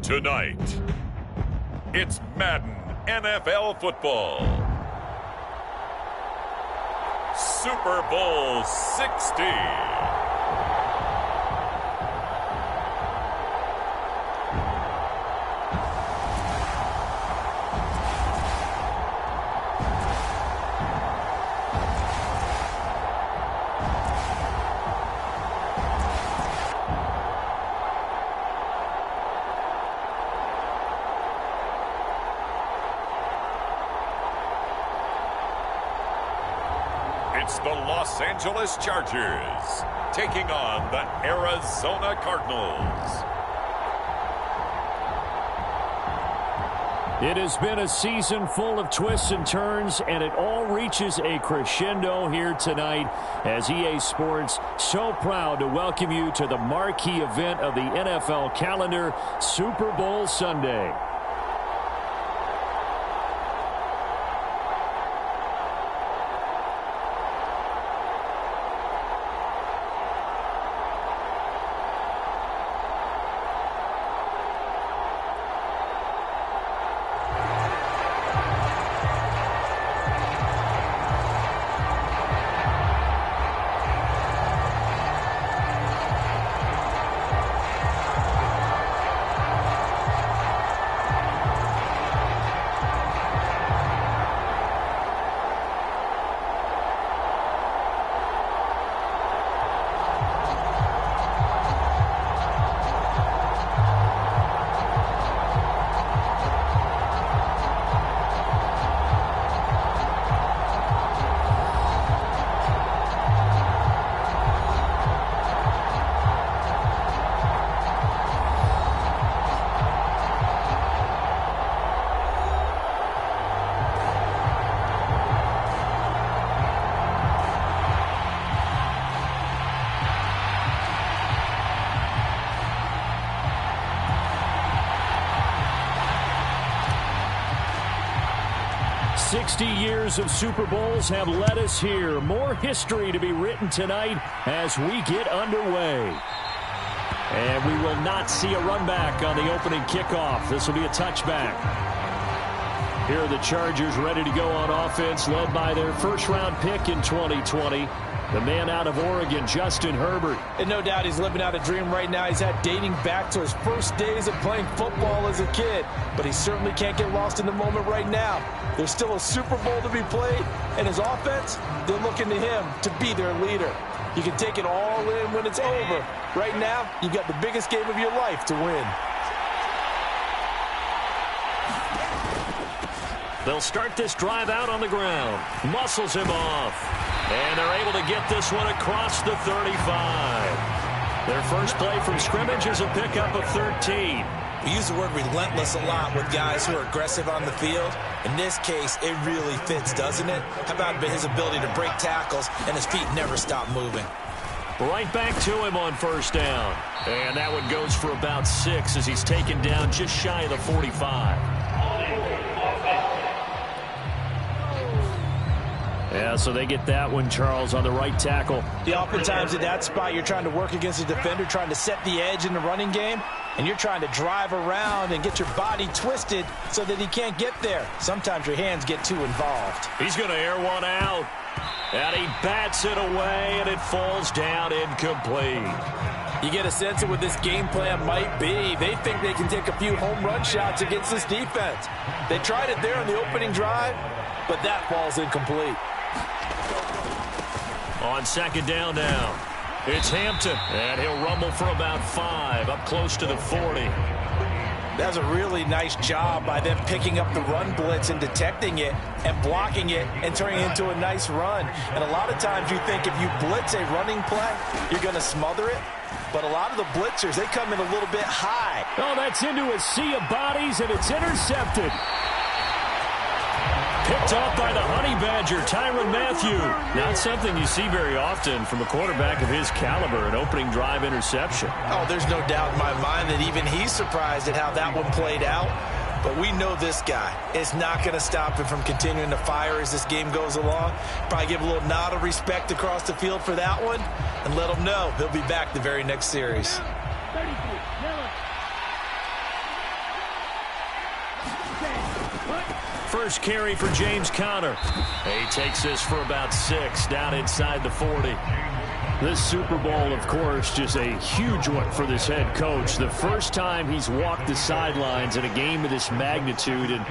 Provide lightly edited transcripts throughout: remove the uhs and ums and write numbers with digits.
Tonight, it's Madden NFL football. Super Bowl 60. It's the Los Angeles Chargers taking on the Arizona Cardinals. It has been a season full of twists and turns, and it all reaches a crescendo here tonight as EA Sports so proud to welcome you to the marquee event of the NFL calendar, Super Bowl Sunday. Years of Super Bowls have led us here. More history to be written tonight as we get underway. And we will not see a run back on the opening kickoff. This will be a touchback. Here are the Chargers ready to go on offense, led by their first-round pick in 2020. The man out of Oregon, Justin Herbert. And no doubt he's living out a dream right now. He's had dating back to his first days of playing football as a kid. But he certainly can't get lost in the moment right now. There's still a Super Bowl to be played. And his offense, they're looking to him to be their leader. You can take it all in when it's over. Right now, you've got the biggest game of your life to win. They'll start this drive out on the ground. Muscles him off. And they're able to get this one across the 35. Their first play from scrimmage is a pickup of 13. We use the word relentless a lot with guys who are aggressive on the field. In this case, it really fits, doesn't it? How about his ability to break tackles and his feet never stop moving? Right back to him on first down. And that one goes for about 6 as he's taken down just shy of the 45. Yeah, so they get that one, Charles, on the right tackle. Yeah, oftentimes at that spot, you're trying to work against a defender, trying to set the edge in the running game, and you're trying to drive around and get your body twisted so that he can't get there. Sometimes your hands get too involved. He's going to air one out, and he bats it away, and it falls down incomplete. You get a sense of what this game plan might be. They think they can take a few home run shots against this defense. They tried it there on the opening drive, but that falls incomplete. On second down now, it's Hampton, and he'll rumble for about 5, up close to the 40. That's a really nice job by them picking up the run blitz and detecting it and blocking it and turning it into a nice run. And a lot of times you think if you blitz a running play, you're going to smother it. But a lot of the blitzers, they come in a little bit high. Oh, that's into a sea of bodies, and it's intercepted. Picked off by the Honey Badger, Tyrann Mathieu. Not something you see very often from a quarterback of his caliber, an opening drive interception. Oh, there's no doubt in my mind that even he's surprised at how that one played out. But we know this guy is not going to stop him from continuing to fire as this game goes along. Probably give a little nod of respect across the field for that one and let him know he'll be back the very next series. First carry for James Conner. He takes this for about 6 down inside the 40. This Super Bowl, of course, just a huge one for this head coach. The first time he's walked the sidelines in a game of this magnitude. And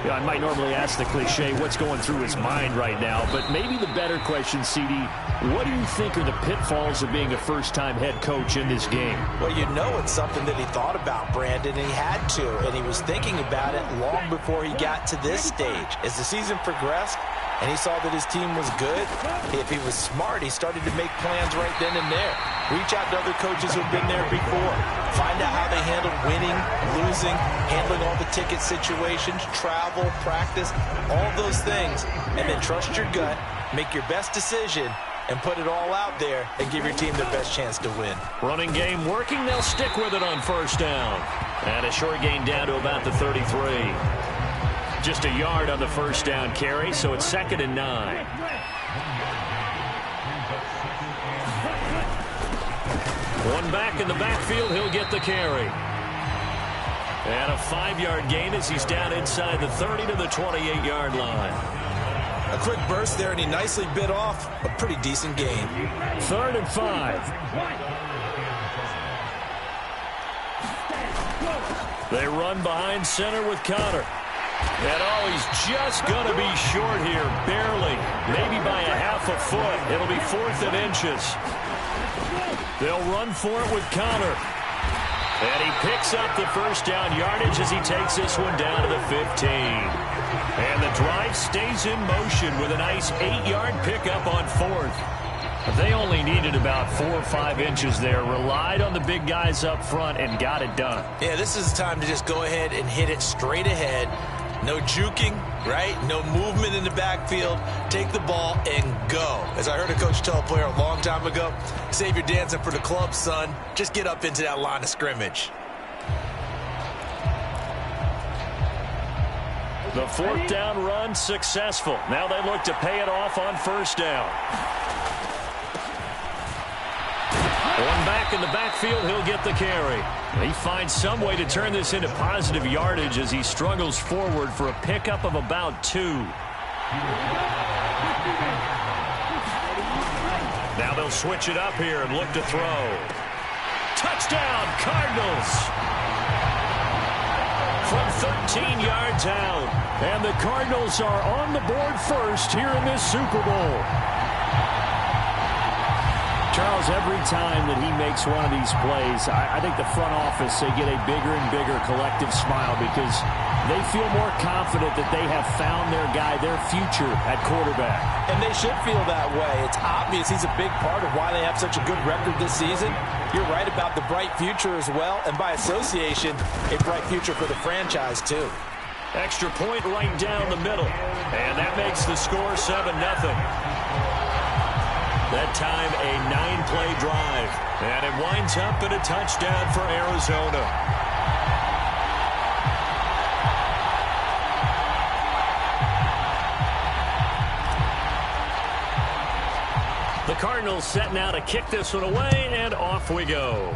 you know, I might normally ask the cliche, what's going through his mind right now? But maybe the better question, CD, what do you think are the pitfalls of being a first-time head coach in this game? Well, you know it's something that he thought about, Brandon, and he had to. And he was thinking about it long before he got to this stage. As the season progressed, and he saw that his team was good, if he was smart, he started to make plans right then and there. Reach out to other coaches who've been there before. Find out how they handled winning, losing, handling all the ticket situations, travel, practice, all those things. And then trust your gut, make your best decision, and put it all out there and give your team the best chance to win. Running game working. They'll stick with it on first down. And a short gain down to about the 33. Just a yard on the first down carry, so it's 2nd and 9. One back in the backfield, he'll get the carry. And a 5-yard gain as he's down inside the 30 to the 28-yard line. A quick burst there, and he nicely bit off a pretty decent gain. 3rd and 5. They run behind center with Conner. And oh, he's just going to be short here, barely. Maybe by a half a foot. It'll be 4th and inches. They'll run for it with Conner. And he picks up the first down yardage as he takes this one down to the 15. And the drive stays in motion with a nice 8-yard pickup on 4th. They only needed about 4 or 5 inches there. Relied on the big guys up front and got it done. Yeah, this is the time to just go ahead and hit it straight ahead. No juking, right? No movement in the backfield. Take the ball and go. As I heard a coach tell a player a long time ago, save your dancing for the club, son. Just get up into that line of scrimmage. The 4th down run successful. Now they look to pay it off on first down. One back in the backfield, he'll get the carry. He finds some way to turn this into positive yardage as he struggles forward for a pickup of about 2. Now they'll switch it up here and look to throw. Touchdown, Cardinals! From 13 yards out. And the Cardinals are on the board first here in this Super Bowl. Charles, every time that he makes one of these plays, I think the front office, they get a bigger and bigger collective smile because they feel more confident that they have found their guy, their future at quarterback. And they should feel that way. It's obvious he's a big part of why they have such a good record this season. You're right about the bright future as well, and by association, a bright future for the franchise too. Extra point right down the middle, and that makes the score 7-0. That time, a 9-play drive. And it winds up in a touchdown for Arizona. The Cardinals setting out to kick this one away, and off we go.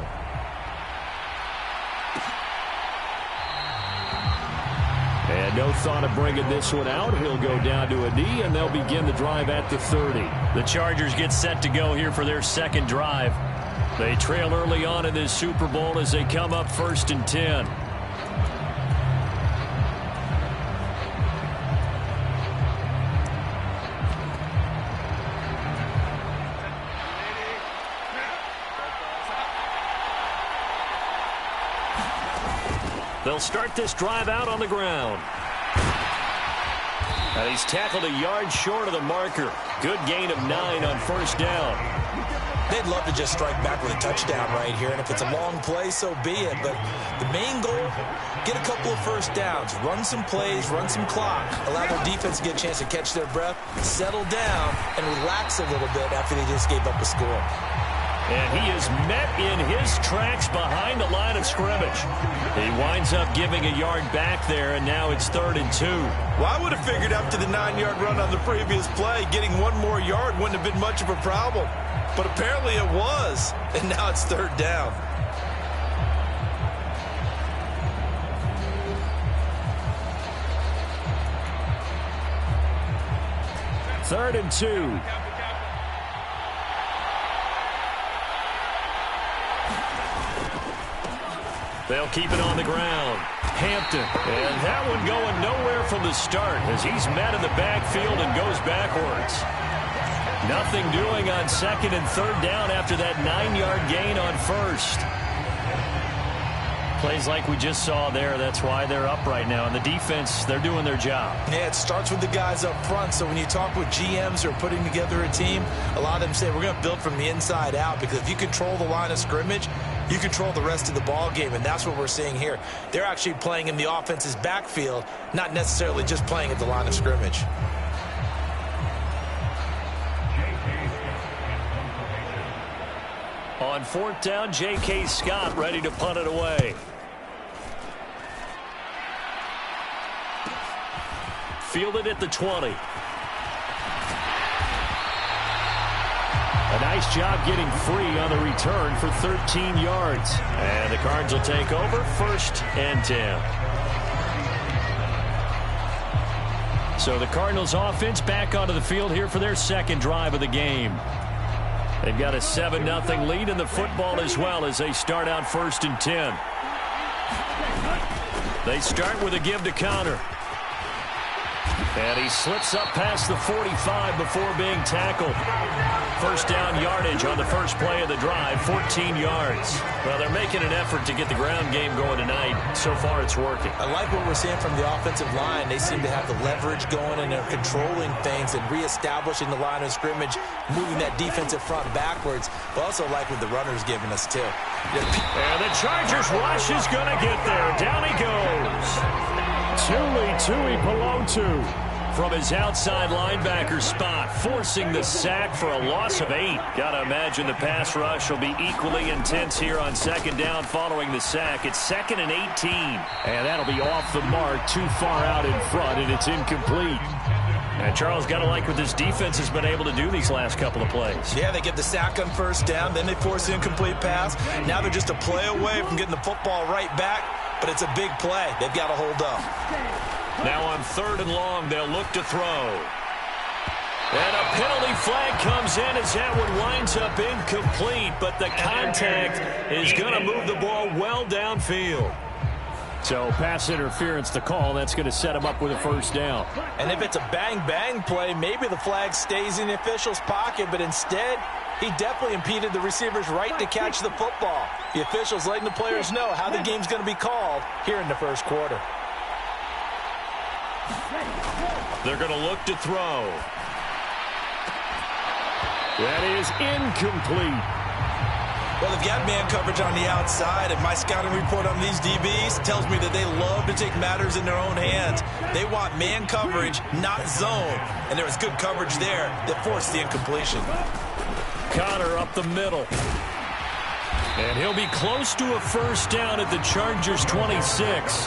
And no thought of bringing this one out. He'll go down to a knee, and they'll begin the drive at the 30. The Chargers get set to go here for their second drive. They trail early on in this Super Bowl as they come up 1st and 10. They'll start this drive out on the ground. And he's tackled a yard short of the marker. Good gain of 9 on first down. They'd love to just strike back with a touchdown right here, and if it's a long play, so be it. But the main goal, get a couple of first downs, run some plays, run some clock, allow their defense to get a chance to catch their breath, settle down, and relax a little bit after they just gave up a score. And he is met in his tracks behind the line of scrimmage. He winds up giving a yard back there, and now it's 3rd and 2. Well, I would have figured after the 9-yard run on the previous play, getting one more yard wouldn't have been much of a problem. But apparently it was, and now it's 3rd down. 3rd and 2. They'll keep it on the ground. Hampton. And that one going nowhere from the start as he's met in the backfield and goes backwards. Nothing doing on 2nd and 3rd down after that 9-yard gain on 1st. Plays like we just saw there. That's why they're up right now. And the defense, they're doing their job. Yeah, it starts with the guys up front. So when you talk with GMs who are putting together a team, a lot of them say we're going to build from the inside out, because if you control the line of scrimmage, you control the rest of the ball game, and that's what we're seeing here. They're actually playing in the offense's backfield, not necessarily just playing at the line of scrimmage. On 4th down, J.K. Scott ready to punt it away. Fielded at the 20. A nice job getting free on the return for 13 yards. And the Cards will take over 1st and 10. So the Cardinals offense back onto the field here for their 2nd drive of the game. They've got a 7-0 lead in the football as well as they start out 1st and 10. They start with a give to Connor. And he slips up past the 45 before being tackled. 1st down yardage on the first play of the drive, 14 yards. Well, they're making an effort to get the ground game going tonight. So far, it's working. I like what we're seeing from the offensive line. They seem to have the leverage going, and they're controlling things and reestablishing the line of scrimmage, moving that defensive front backwards. But also like what the runner's giving us, too. And the Chargers rush is going to get there. Down he goes. Tui Pelotu from his outside linebacker spot, forcing the sack for a loss of 8. Got to imagine the pass rush will be equally intense here on 2nd down following the sack. It's 2nd and 18. And that'll be off the mark, too far out in front, and it's incomplete. And Charles, got to like what this defense has been able to do these last couple of plays. Yeah, they get the sack on 1st down, then they force the incomplete pass. Now they're just a play away from getting the football right back, but it's a big play. They've got to hold up. Now on 3rd and long, they'll look to throw. And a penalty flag comes in as that one winds up incomplete, but the contact is going to move the ball well downfield. So pass interference to call. That's going to set him up with a 1st down. And if it's a bang-bang play, maybe the flag stays in the official's pocket, but instead, he definitely impeded the receiver's right to catch the football. The official's letting the players know how the game's going to be called here in the 1st quarter. They're going to look to throw. That is incomplete. Well, they've got man coverage on the outside, and my scouting report on these DBs tells me that they love to take matters in their own hands. They want man coverage, not zone, and there was good coverage there that forced the incompletion. Connor up the middle. And he'll be close to a 1st down at the Chargers' 26.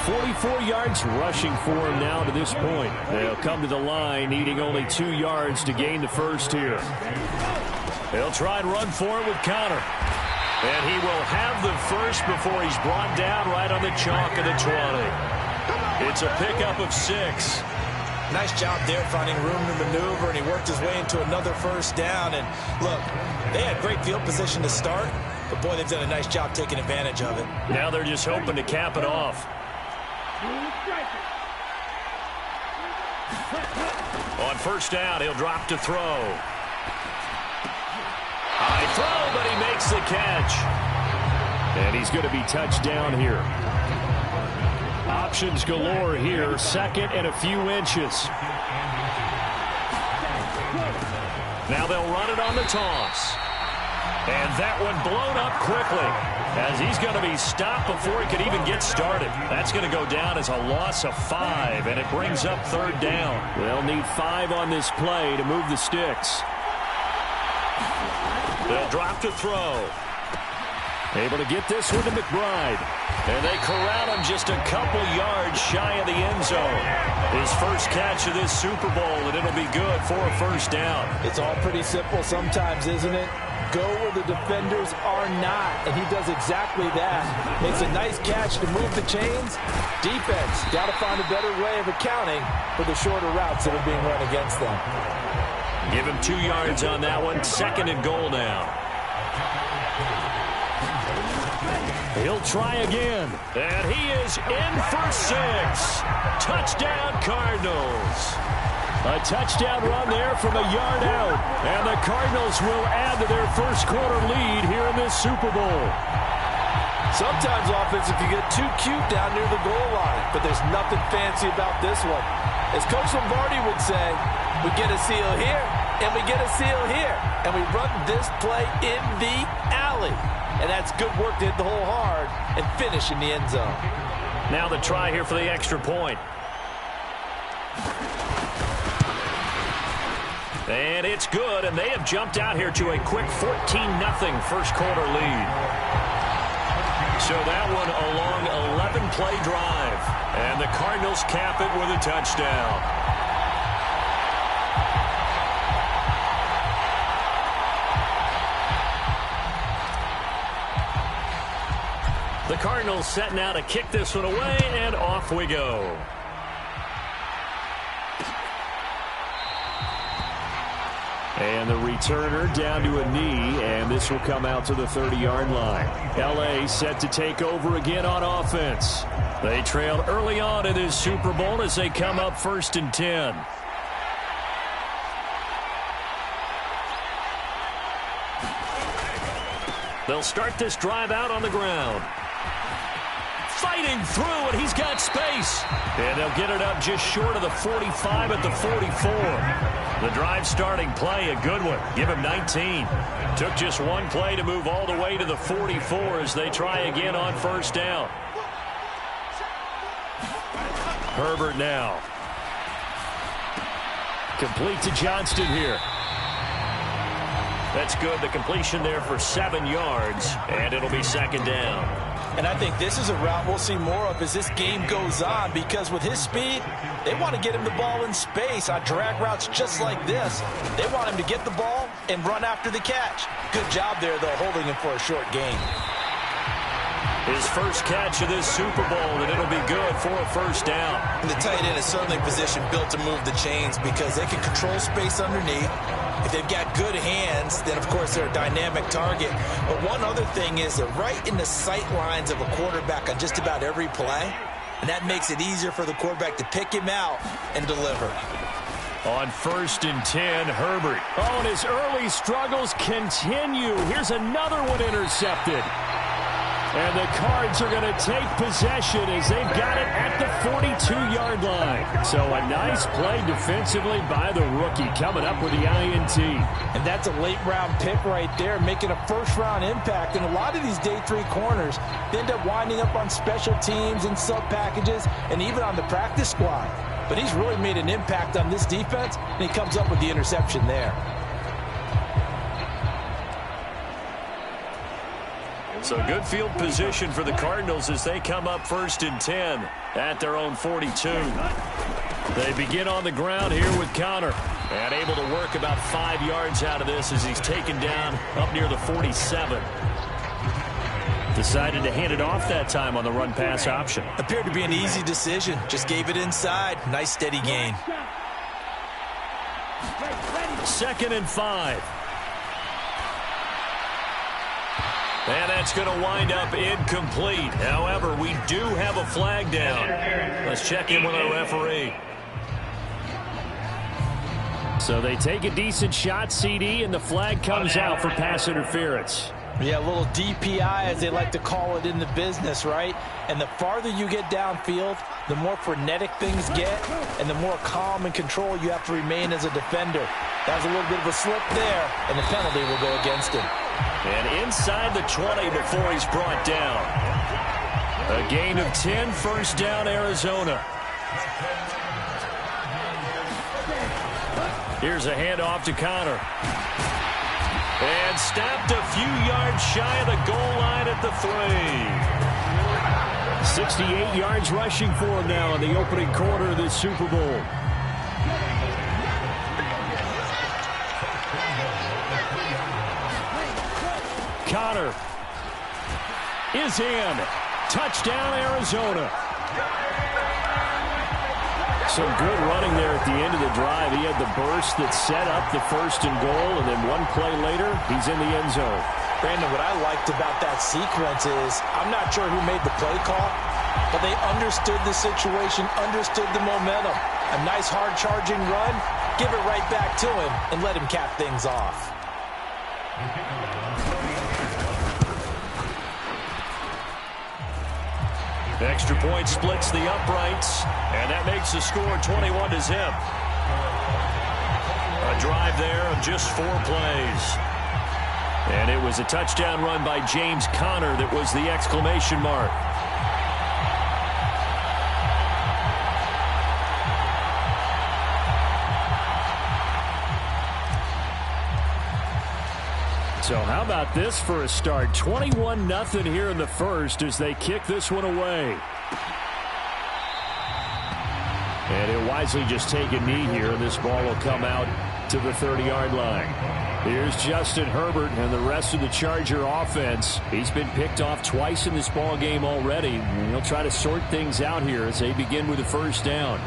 44 yards rushing for him now to this point. They'll come to the line, needing only 2 yards to gain the 1st here. They'll try and run for it with Connor. And he will have the 1st before he's brought down right on the chalk of the 20. It's a pickup of 6. Nice job there finding room to maneuver, and he worked his way into another 1st down. And look, they had great field position to start, but boy, they've done a nice job taking advantage of it. Now they're just hoping to cap it off. On 1st down, he'll drop to throw. High throw, but he makes the catch. And he's going to be touched down here. Options galore here. 2nd and a few inches. Now they'll run it on the toss. And that one blown up quickly as he's going to be stopped before he could even get started. That's going to go down as a loss of 5, and it brings up 3rd down. They'll need 5 on this play to move the sticks. They'll drop to throw. Able to get this one to McBride. And they corral him just a couple yards shy of the end zone. His 1st catch of this Super Bowl, and it'll be good for a 1st down. It's all pretty simple sometimes, isn't it? go where the defenders are not, and he does exactly that. Makes a nice catch to move the chains. Defense, got to find a better way of accounting for the shorter routes that are being run against them. Give him 2 yards on that one. 2nd and goal now. He'll try again. And he is in for 6. Touchdown, Cardinals. A touchdown run there from a yard out. And the Cardinals will add to their first quarter lead here in this Super Bowl. Sometimes offense, if you get too cute down near the goal line, but there's nothing fancy about this one. As Coach Lombardi would say, we get a seal here, and we get a seal here, and we run this play in the alley. And that's good work to hit the hole hard and finish in the end zone. Now the try here for the extra point. And it's good, and they have jumped out here to a quick 14-0 first quarter lead. So that one a long 11-play drive. And the Cardinals cap it with a touchdown. The Cardinals setting out to kick this one away, and off we go. And the returner down to a knee, and this will come out to the 30-yard line. L.A. set to take over again on offense. They trailed early on in this Super Bowl as they come up 1st and 10. They'll start this drive out on the ground. Fighting through, and he's got space. And they'll get it up just short of the 45 at the 44. The drive starting play, a good one. Give him 19. Took just one play to move all the way to the 44 as they try again on 1st down. Herbert now. Complete to Johnston here. That's good. The completion there for 7 yards, and it'll be 2nd down. And I think this is a route we'll see more of as this game goes on, because with his speed, they want to get him the ball in space on drag routes just like this. They want him to get the ball and run after the catch. Good job there, though, holding him for a short gain. His first catch of this Super Bowl, and it'll be good for a 1st down. And the tight end is certainly a position built to move the chains because they can control space underneath. If they've got good hands, then, of course, they're a dynamic target. But one other thing is they're right in the sight lines of a quarterback on just about every play, and that makes it easier for the quarterback to pick him out and deliver. On 1st and 10, Herbert. Oh, and his early struggles continue. Here's another one intercepted. And the Cards are going to take possession as they've got it at the 42-yard line. So a nice play defensively by the rookie, coming up with the INT. And that's a late-round pick right there, making a first-round impact. And a lot of these day 3 corners end up winding up on special teams and sub-packages and even on the practice squad. But he's really made an impact on this defense, and he comes up with the interception there. So good field position for the Cardinals as they come up 1st and 10 at their own 42. They begin on the ground here with Connor, and able to work about 5 yards out of this as he's taken down up near the 47. Decided to hand it off that time on the run-pass option. Appeared to be an easy decision. Just gave it inside. Nice steady gain. 2nd and 5. And that's going to wind up incomplete. However, we do have a flag down. Let's check in with our referee. So they take a decent shot, CD, and the flag comes out for pass interference. Yeah, a little DPI, as they like to call it in the business, right? And the farther you get downfield, the more frenetic things get, and the more calm and control you have to remain as a defender. That was a little bit of a slip there, and the penalty will go against him. And inside the 20 before he's brought down. A gain of 10, 1st down, Arizona. Here's a handoff to Connor. And stopped a few yards shy of the goal line at the 3. 68 yards rushing for him now in the opening quarter of this Super Bowl. Conner is in. Touchdown, Arizona. Some good running there at the end of the drive. He had the burst that set up the 1st and goal, and then one play later, he's in the end zone. Brandon, what I liked about that sequence is I'm not sure who made the play call, but they understood the situation, understood the momentum. A nice hard charging run, give it right back to him, and let him cap things off. Extra point splits the uprights, and that makes the score 21-0. A drive there of just 4 plays. And it was a touchdown run by James Conner that was the exclamation mark. So how about this for a start? 21-0 here in the first as they kick this one away. And he'll wisely just take a knee here, and this ball will come out to the 30-yard line. Here's Justin Herbert and the rest of the Charger offense. He's been picked off twice in this ball game already. And he'll try to sort things out here as they begin with a first down.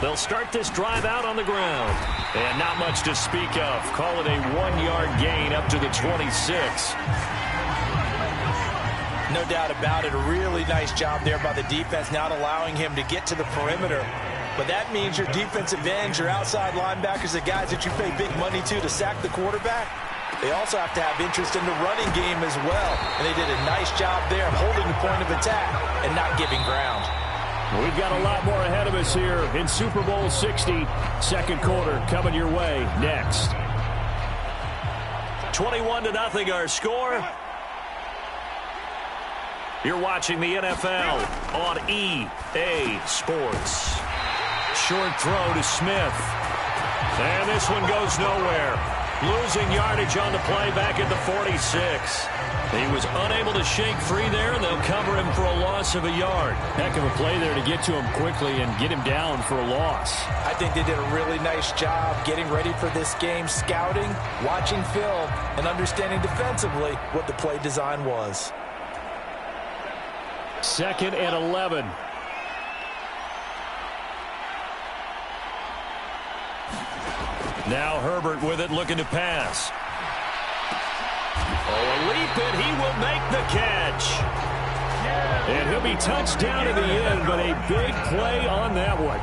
They'll start this drive out on the ground. And not much to speak of. Call it a 1-yard gain up to the 26. No doubt about it. A really nice job there by the defense, not allowing him to get to the perimeter. But that means your defensive ends, your outside linebackers, the guys that you pay big money to sack the quarterback, they also have to have interest in the running game as well. And they did a nice job there of holding the point of attack and not giving ground. We've got a lot more ahead of us here in Super Bowl 60. Second quarter coming your way next. 21-0 our score. You're watching the NFL on EA Sports. Short throw to Smith. And this one goes nowhere. Losing yardage on the play back at the 46. He was unable to shake free there, and they'll cover him for a loss of a yard. Heck of a play there to get to him quickly and get him down for a loss. I think they did a really nice job getting ready for this game, scouting, watching film, and understanding defensively what the play design was. 2nd and 11. Now Herbert with it, looking to pass. Oh, a leap, and he will make the catch. And he'll be touched down in the end, but a big play on that one.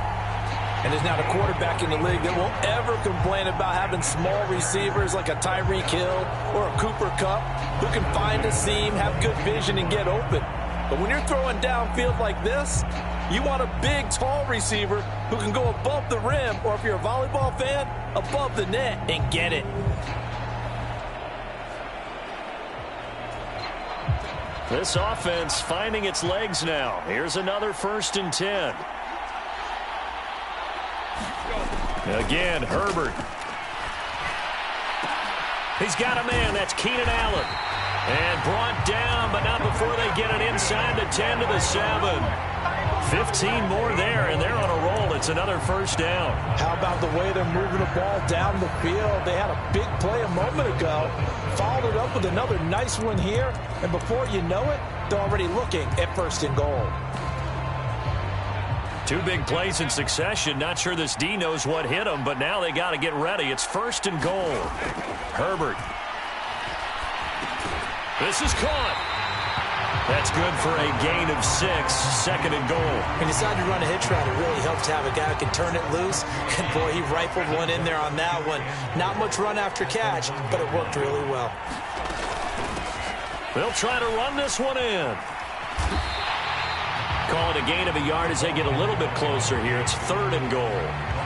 And there's not a quarterback in the league that will ever complain about having small receivers like a Tyreek Hill or a Cooper Kupp who can find a seam, have good vision, and get open. But when you're throwing downfield like this, you want a big, tall receiver who can go above the rim, or if you're a volleyball fan, above the net and get it. This offense finding its legs now. Here's another 1st and 10. Again, Herbert. He's got a man. That's Keenan Allen. And brought down, but not before they get it inside the 10 to the 7. 15 more there, and they're on a roll. It's another first down. How about the way they're moving the ball down the field? They had a big play a moment ago, followed it up with another nice one here, and before you know it, they're already looking at 1st and goal. 2 big plays in succession. Not sure this D knows what hit him, but now they got to get ready. It's 1st and goal. Herbert. This is caught. That's good for a gain of 6, 2nd and goal. He decided to run a hitch route. It really helps to have a guy who can turn it loose. And, boy, he rifled one in there on that one. Not much run after catch, but it worked really well. They'll try to run this one in. Call it a gain of a yard as they get a little bit closer here. It's 3rd and goal.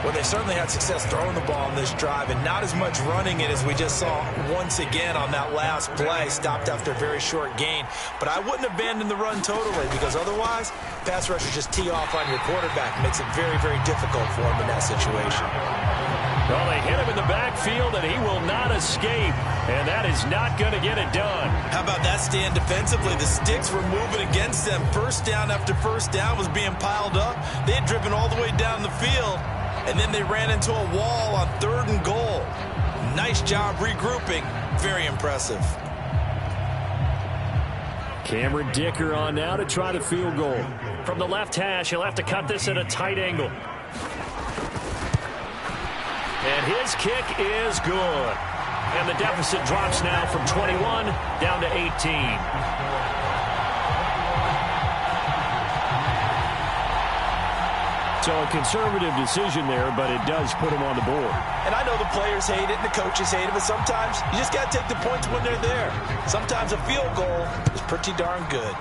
Well, they certainly had success throwing the ball on this drive, and not as much running it as we just saw once again on that last play. Stopped after a very short gain. But I wouldn't abandon the run totally, because otherwise, pass rushers just tee off on your quarterback. Makes it very, very difficult for him in that situation. Well, they hit him in the backfield, and he will not escape. And that is not going to get it done. How about that stand defensively? The sticks were moving against them. First down after first down was being piled up. They had driven all the way down the field, and then they ran into a wall on 3rd and goal. Nice job regrouping. Very impressive. Cameron Dicker on now to try the field goal. From the left hash, he'll have to cut this at a tight angle. And his kick is good. And the deficit drops now from 21 down to 18. So a conservative decision there, but it does put him on the board. And I know the players hate it and the coaches hate it, but sometimes you just got to take the points when they're there. Sometimes a field goal is pretty darn good.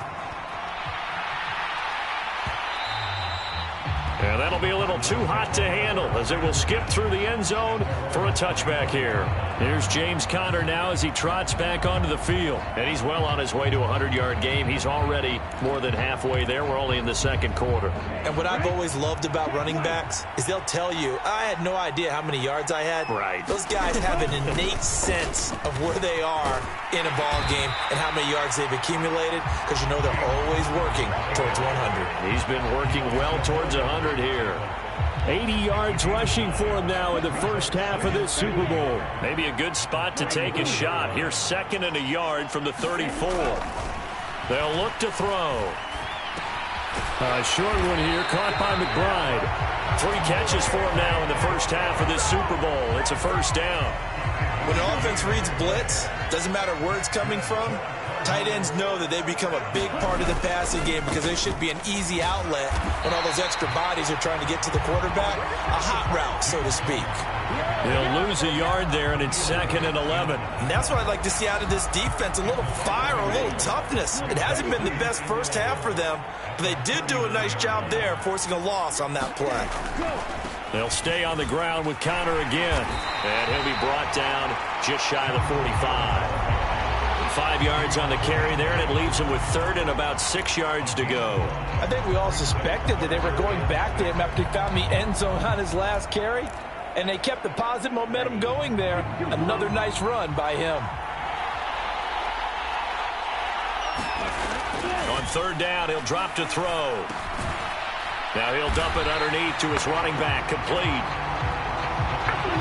And that'll be a little too hot to handle as it will skip through the end zone for a touchback here. Here's James Conner now as he trots back onto the field. And he's well on his way to a 100-yard game. He's already more than halfway there. We're only in the second quarter. And what I've always loved about running backs is they'll tell you, I had no idea how many yards I had. Right. Those guys have an innate sense of where they are in a ball game and how many yards they've accumulated, because you know they're always working towards 100. He's been working well towards 100 here. 80 yards rushing for him now in the first half of this Super Bowl. Maybe a good spot to take a shot. Here's 2nd and a yard from the 34. They'll look to throw. A short one here, caught by McBride. 3 catches for him now in the first half of this Super Bowl. It's a first down. When an offense reads blitz, doesn't matter where it's coming from, tight ends know that they become a big part of the passing game because they should be an easy outlet when all those extra bodies are trying to get to the quarterback. A hot route, so to speak. They'll lose a yard there, and it's 2nd and 11. And that's what I'd like to see out of this defense, a little fire, a little toughness. It hasn't been the best first half for them, but they did do a nice job there, forcing a loss on that play. They'll stay on the ground with Conner again, and he'll be brought down just shy of the 45. 5 yards on the carry there, and it leaves him with 3rd and about 6 yards to go. I think we all suspected that they were going back to him after he found the end zone on his last carry, and they kept the positive momentum going there. Another nice run by him. On 3rd down, he'll drop to throw. Now he'll dump it underneath to his running back, complete.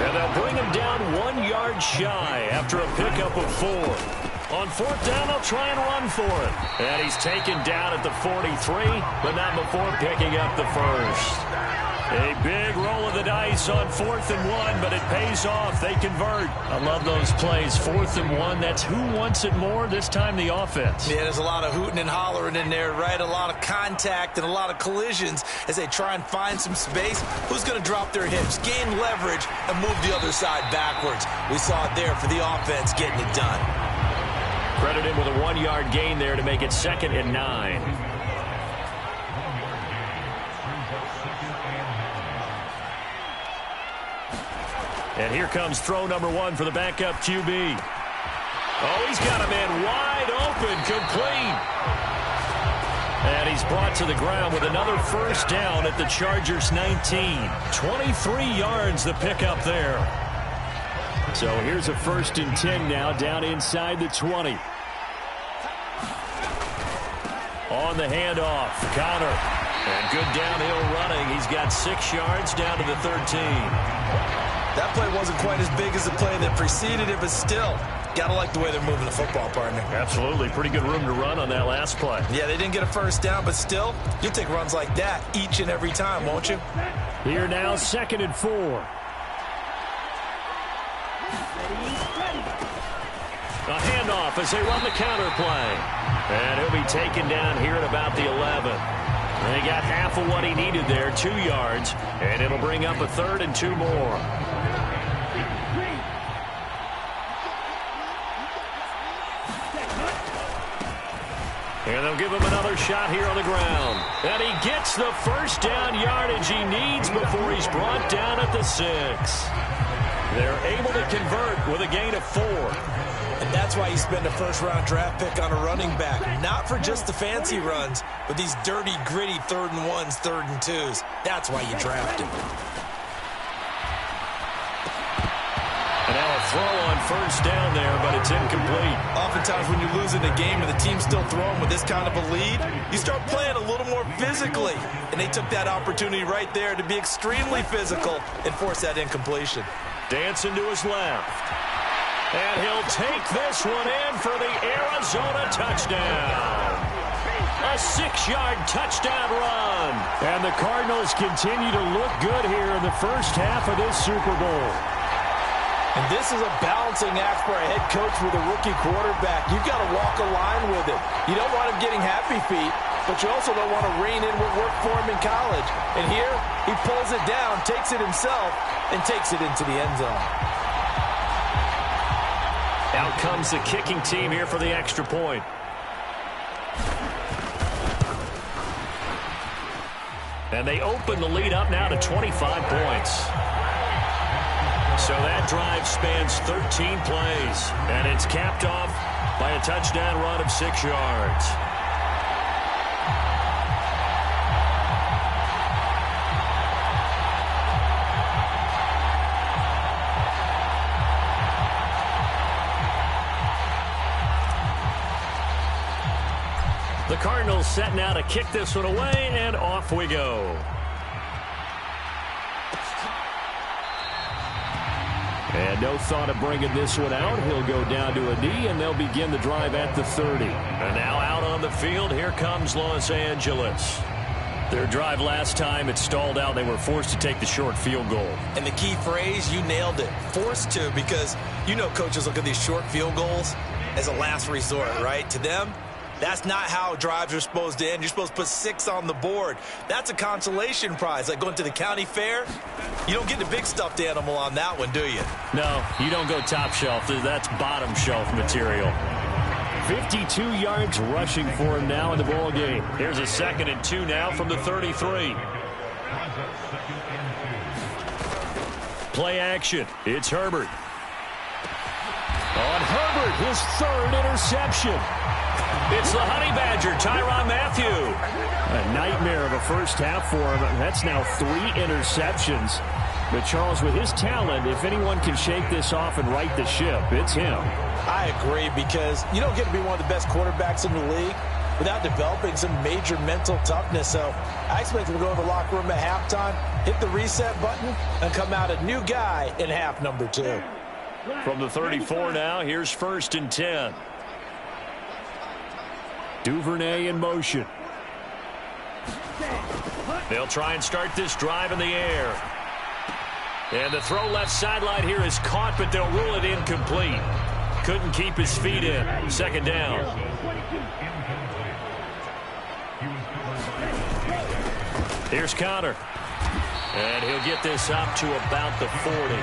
And they'll bring him down 1 yard shy after a pickup of 4. On 4th down, they'll try and run for it. And he's taken down at the 43, but not before picking up the first. A big roll of the dice on 4th and 1, but it pays off. They convert. I love those plays. 4th and 1, that's who wants it more, this time the offense. Yeah, there's a lot of hooting and hollering in there, right? A lot of contact and a lot of collisions as they try and find some space. Who's going to drop their hips, gain leverage, and move the other side backwards? We saw it there for the offense getting it done. Credit him with a 1 yard gain there to make it 2nd and 9. And here comes throw number 1 for the backup QB. Oh, he's got a man wide open, complete. And he's brought to the ground with another first down at the Chargers' 19. 23 yards the pickup there. So here's a 1st and 10 now down inside the 20. On the handoff, Conner. And good downhill running. He's got 6 yards down to the 13. That play wasn't quite as big as the play that preceded it, but still, got to like the way they're moving the football, partner. Absolutely. Pretty good room to run on that last play. Yeah, they didn't get a first down, but still, you'll take runs like that each and every time, won't you? Here now, 2nd and 4. A handoff as they run the counter play. And he'll be taken down here at about the 11. And he got half of what he needed there, 2 yards, and it'll bring up a 3rd and 2 more. And they'll give him another shot here on the ground. And he gets the first down yardage he needs before he's brought down at the 6. They're able to convert with a gain of 4. And that's why you spend a first-round draft pick on a running back. Not for just the fancy runs, but these dirty, gritty 3rd and 1s, 3rd and 2s. That's why you draft him. throw on first down there, but it's incomplete. Oftentimes when you're losing a game and the team's still throwing with this kind of a lead, you start playing a little more physically. And they took that opportunity right there to be extremely physical and force that incompletion. Dancing to his left. And he'll take this one in for the Arizona touchdown. A 6-yard touchdown run. And the Cardinals continue to look good here in the first half of this Super Bowl. And this is a balancing act for a head coach with a rookie quarterback. You've got to walk a line with him. You don't want him getting happy feet, but you also don't want to rein in what worked for him in college. And here, he pulls it down, takes it himself, and takes it into the end zone. Out comes the kicking team here for the extra point. And they open the lead up now to 25 points. So that drive spans 13 plays. And it's capped off by a touchdown run of 6 yards. The Cardinals set now to kick this one away, and off we go. And no thought of bringing this one out. He'll go down to a knee, and they'll begin the drive at the 30. And now out on the field, here comes Los Angeles. Their drive last time, it stalled out. They were forced to take the short field goal. And the key phrase, you nailed it. Forced to, because you know coaches look at these short field goals as a last resort, right? To them, that's not how drives are supposed to end. You're supposed to put 6 on the board. That's a consolation prize. Like going to the county fair, you don't get the big stuffed animal on that one, do you? No, you don't go top shelf. That's bottom shelf material. 52 yards rushing for him now in the ball game. Here's a 2nd and 2 now from the 33. Play action. It's Herbert. On Herbert, his 3rd interception. It's the Honey Badger, Tyrann Mathieu. A nightmare of a first half for him. That's now 3 interceptions. But Charles, with his talent, if anyone can shake this off and right the ship, it's him. I agree, because you don't get to be one of the best quarterbacks in the league without developing some major mental toughness. So I expect him to go to the locker room at halftime, hit the reset button, and come out a new guy in half number 2. From the 34 now, here's 1st and 10. Duvernay in motion. They'll try and start this drive in the air. And the throw left sideline here is caught, but they'll rule it incomplete. Couldn't keep his feet in. 2nd down. Here's Connor. And he'll get this up to about the 40.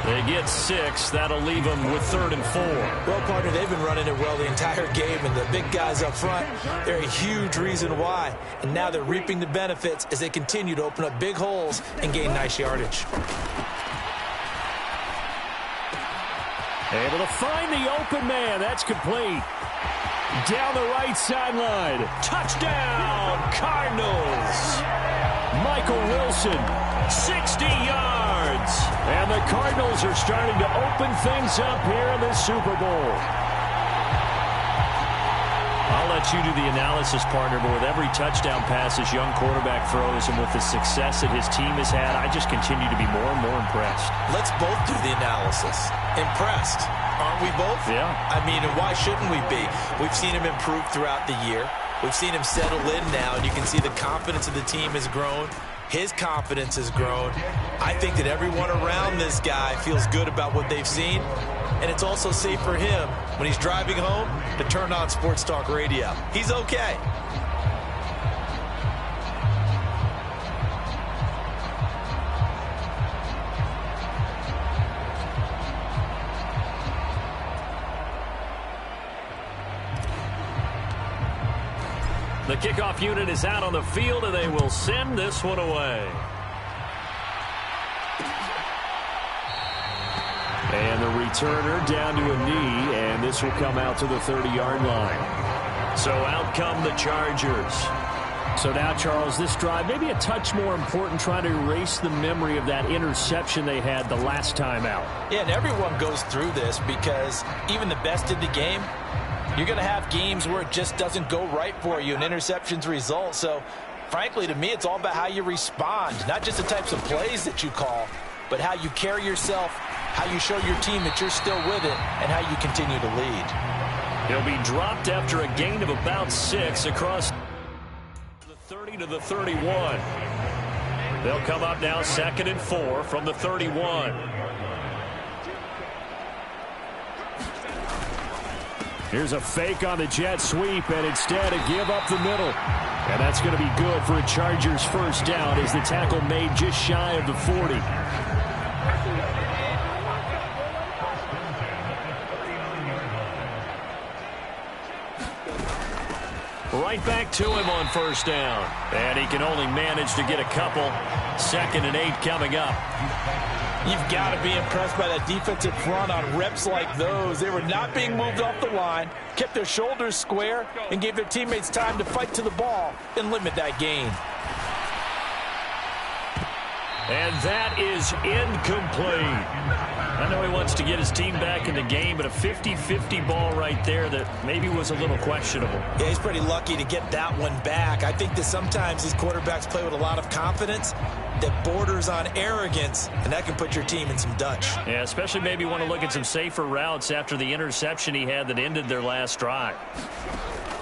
They get 6. That'll leave them with 3rd and 4. Well, partner, they've been running it well the entire game, and the big guys up front, they're a huge reason why. And now they're reaping the benefits as they continue to open up big holes and gain nice yardage. Able to find the open man. That's complete. Down the right sideline. Touchdown, Cardinals. Michael Wilson, 60 yards. And the Cardinals are starting to open things up here in the Super Bowl. I'll let you do the analysis, partner, but with every touchdown pass this young quarterback throws and with the success that his team has had, I just continue to be more and more impressed. Let's both do the analysis. Impressed, aren't we both? Yeah. I mean, and why shouldn't we be? We've seen him improve throughout the year. We've seen him settle in now, and you can see the confidence of the team has grown. His confidence has grown. I think that everyone around this guy feels good about what they've seen, and it's also safe for him when he's driving home to turn on Sports Talk Radio. He's okay. The kickoff unit is out on the field, and they will send this one away. And the returner down to a knee, and this will come out to the 30-yard line. So out come the Chargers. So now, Charles, this drive maybe a touch more important, trying to erase the memory of that interception they had the last time out. Yeah, and everyone goes through this because even the best in the game, you're going to have games where it just doesn't go right for you and interceptions result. So, frankly, to me, it's all about how you respond, not just the types of plays that you call, but how you carry yourself, how you show your team that you're still with it, and how you continue to lead. He'll be dropped after a gain of about 6 across the 30 to the 31. They'll come up now 2nd and 4 from the 31. Here's a fake on the jet sweep, and instead a give up the middle. And that's going to be good for a Chargers first down as the tackle made just shy of the 40. Right back to him on first down. And he can only manage to get a couple. 2nd and 8 coming up. You've got to be impressed by that defensive front on reps like those. They were not being moved off the line, kept their shoulders square, and gave their teammates time to fight to the ball and limit that gain. And that is incomplete. I know he wants to get his team back in the game, but a 50-50 ball right there that maybe was a little questionable. Yeah, he's pretty lucky to get that one back. I think that sometimes these quarterbacks play with a lot of confidence that borders on arrogance, and that can put your team in some Dutch. Yeah, especially maybe want to look at some safer routes after the interception he had that ended their last drive.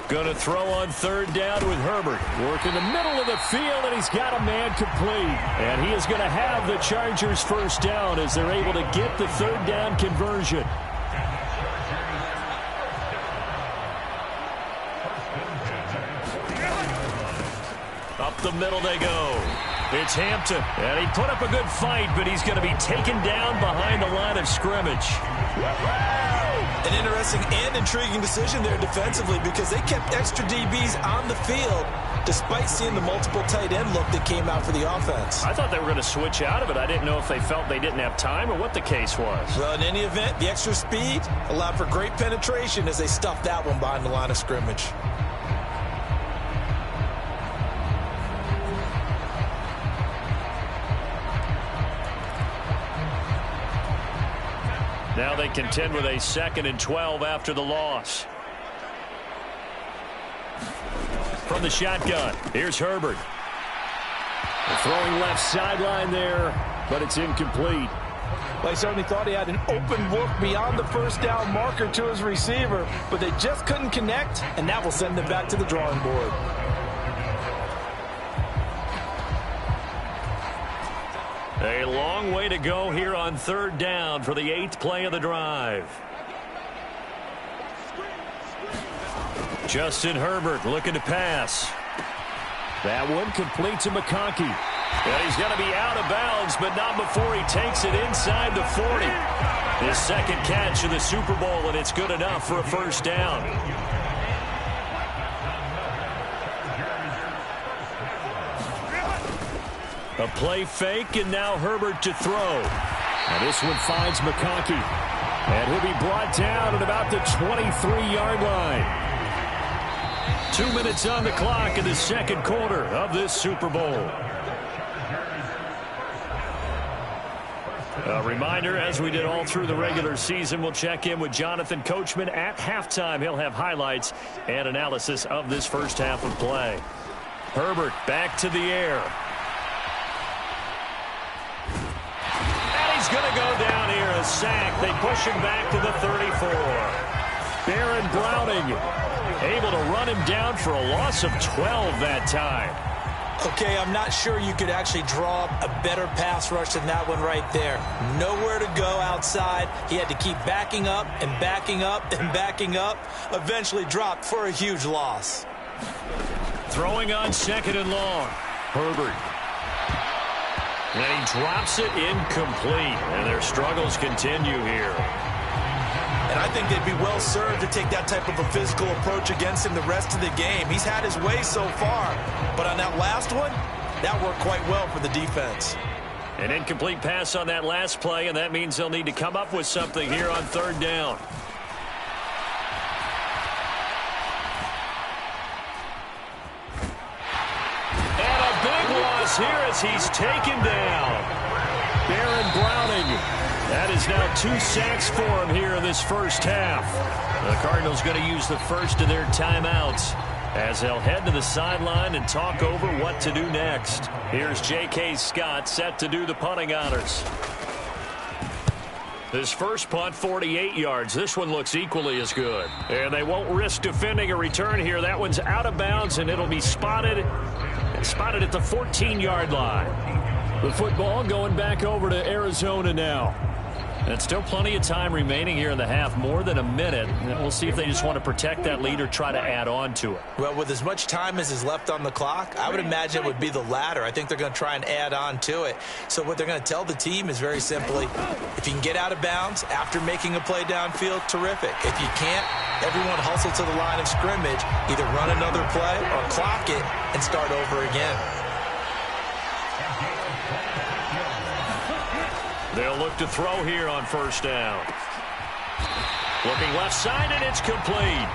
Going to throw on 3rd down with Herbert. Work in the middle of the field, and he's got a man complete. And he is going to have the Chargers first down as they're able to get the 3rd down conversion. Up the middle they go. It's Hampton. And he put up a good fight, but he's going to be taken down behind the line of scrimmage. An interesting and intriguing decision there defensively because they kept extra DBs on the field despite seeing the multiple tight end look that came out for the offense. I thought they were going to switch out of it. I didn't know if they felt they didn't have time or what the case was. Well, in any event, the extra speed allowed for great penetration as they stuffed that one behind the line of scrimmage. Now they contend with a 2nd and 12 after the loss. From the shotgun, here's Herbert. Throwing left sideline there, but it's incomplete. Well, he certainly thought he had an open look beyond the first down marker to his receiver, but they just couldn't connect, and that will send them back to the drawing board. A long way to go here on 3rd down for the 8th play of the drive. Justin Herbert looking to pass. That one complete to McConkey. And he's going to be out of bounds, but not before he takes it inside the 40. His 2nd catch of the Super Bowl, and it's good enough for a first down. A play fake, and now Herbert to throw. And this one finds McConkey. And he'll be brought down at about the 23-yard line. 2 minutes on the clock in the 2nd quarter of this Super Bowl. A reminder, as we did all through the regular season, we'll check in with Jonathan Coachman at halftime. He'll have highlights and analysis of this first half of play. Herbert back to the air. He's going to go down here, a sack. They push him back to the 34. Baron Browning able to run him down for a loss of 12 that time. Okay, I'm not sure you could actually draw up a better pass rush than that one right there. Nowhere to go outside. He had to keep backing up and backing up and backing up. Eventually dropped for a huge loss. Throwing on 2nd and long. Herbert. And he drops it incomplete. And their struggles continue here. And I think they'd be well served to take that type of a physical approach against him the rest of the game. He's had his way so far. But on that last one, that worked quite well for the defense. An incomplete pass on that last play, and that means they'll need to come up with something here on 3rd down. is here as he's taken down. Baron Browning. That is now 2 sacks for him here in this first half. The Cardinals going to use the first of their timeouts as they'll head to the sideline and talk over what to do next. Here's J.K. Scott set to do the punting honors. This first punt, 48 yards. This one looks equally as good. And they won't risk defending a return here. That one's out of bounds, and it'll be spotted at the 14-yard line. The football going back over to Arizona now. And still plenty of time remaining here in the half, more than a minute. And we'll see if they just want to protect that lead or try to add on to it. Well, with as much time as is left on the clock, I would imagine it would be the latter. I think they're going to try and add on to it. So what they're going to tell the team is very simply, if you can get out of bounds after making a play downfield, terrific. If you can't, everyone hustle to the line of scrimmage, either run another play or clock it and start over again. They'll look to throw here on first down. Looking left side, and it's complete.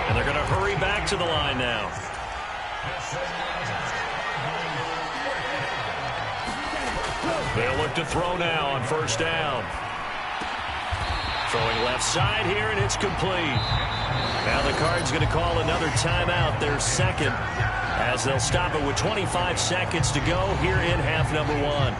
And they're going to hurry back to the line now. They'll look to throw now on first down. Throwing left side here, and it's complete. Now the Cards going to call another timeout, their second, as they'll stop it with 25 seconds to go here in half number 1.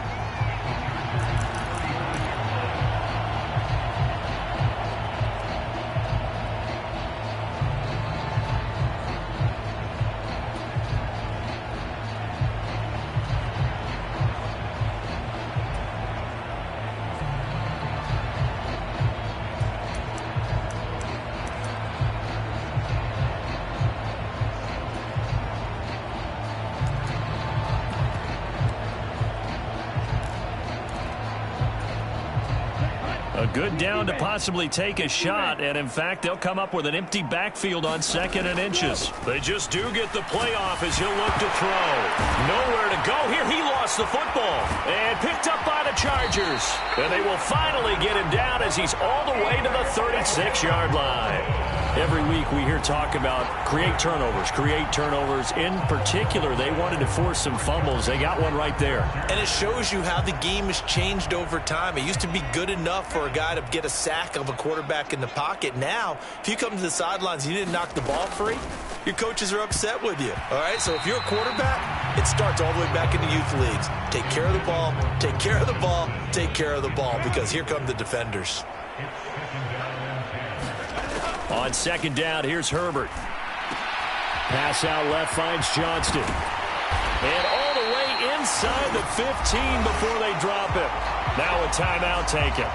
A good down to possibly take a shot, and in fact, they'll come up with an empty backfield on 2nd and inches. They just do get the playoff as he'll look to throw. Nowhere to go here. He lost the football and picked up by the Chargers. And they will finally get him down as he's all the way to the 36-yard line. Every week we hear talk about create turnovers. In particular, they wanted to force some fumbles. They got one right there. And it shows you how the game has changed over time. It used to be good enough for a guy to get a sack of a quarterback in the pocket. Now, if you come to the sidelines and you didn't knock the ball free, your coaches are upset with you. All right, so if you're a quarterback, it starts all the way back in the youth leagues. Take care of the ball, take care of the ball, take care of the ball, because here come the defenders. On 2nd down, here's Herbert. Pass out left, finds Johnston. And all the way inside the 15 before they drop him. Now a timeout taken.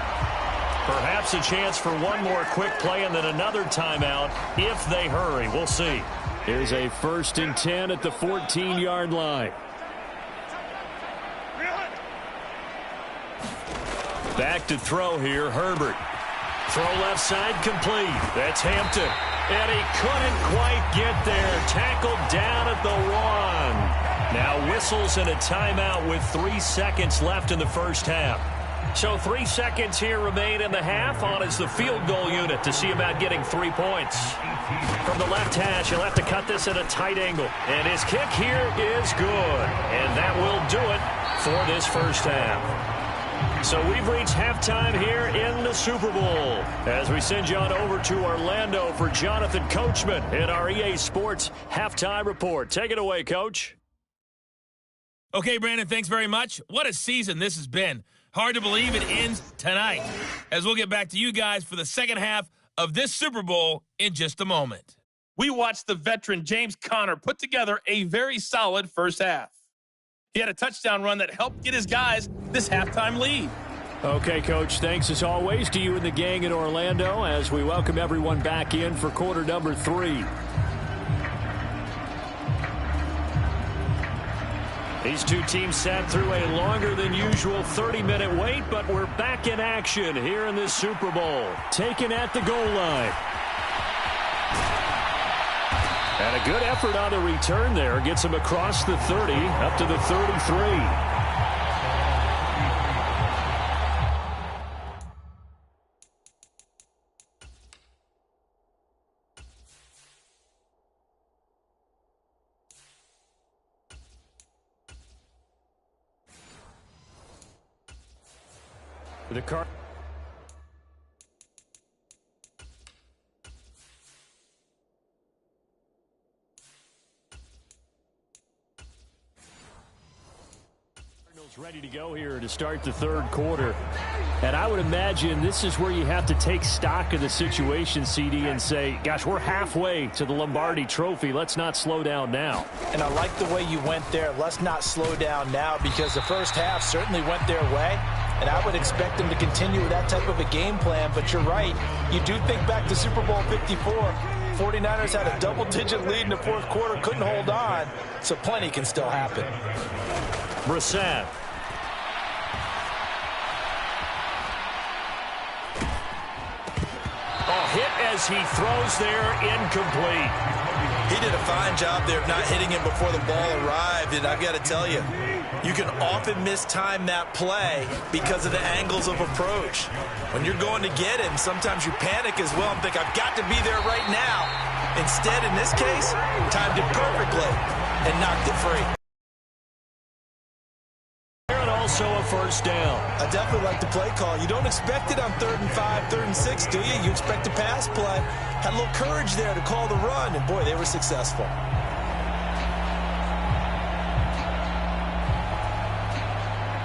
Perhaps a chance for one more quick play and then another timeout if they hurry. We'll see. Here's a 1st and 10 at the 14-yard line. Back to throw here, Herbert. Throw left side complete. That's Hampton. And he couldn't quite get there. Tackled down at the 1. Now whistles and a timeout with 3 seconds left in the first half. So 3 seconds here remain in the half. On is the field goal unit to see about getting 3 points. From the left hash, he'll have to cut this at a tight angle. And his kick here is good. And that will do it for this first half. So we've reached halftime here in the Super Bowl as we send you on over to Orlando for Jonathan Coachman in our EA Sports Halftime Report. Take it away, Coach. Okay, Brandon, thanks very much. What a season this has been. Hard to believe it ends tonight, as we'll get back to you guys for the second half of this Super Bowl in just a moment. We watched the veteran James Conner put together a very solid first half. He had a touchdown run that helped get his guys this halftime lead. Okay, Coach, thanks as always to you and the gang in Orlando as we welcome everyone back in for quarter number 3. These two teams sat through a longer than usual 30-minute wait, but we're back in action here in this Super Bowl. Taken at the goal line. And a good effort on the return there. Gets him across the 30, up to the 33. The Cardinals ready to go here to start the third quarter. And I would imagine this is where you have to take stock of the situation, CD, and say, gosh, we're halfway to the Lombardi Trophy. Let's not slow down now. And I like the way you went there. Let's not slow down now, because the first half certainly went their way. And I would expect them to continue with that type of a game plan. But you're right. You do think back to Super Bowl 54. 49ers had a double-digit lead in the fourth quarter, couldn't hold on. So plenty can still happen. Brissett. Hit as he throws there, incomplete. He did a fine job there of not hitting him before the ball arrived, and I've got to tell you, you can often mistime that play because of the angles of approach. When you're going to get him, sometimes you panic as well and think, I've got to be there right now. Instead, in this case, timed it perfectly and knocked it free. Also a first down. I definitely like the play call. You don't expect it on 3rd and 5, 3rd and 6, do you? You expect a pass play. Had a little courage there to call the run, and boy, they were successful.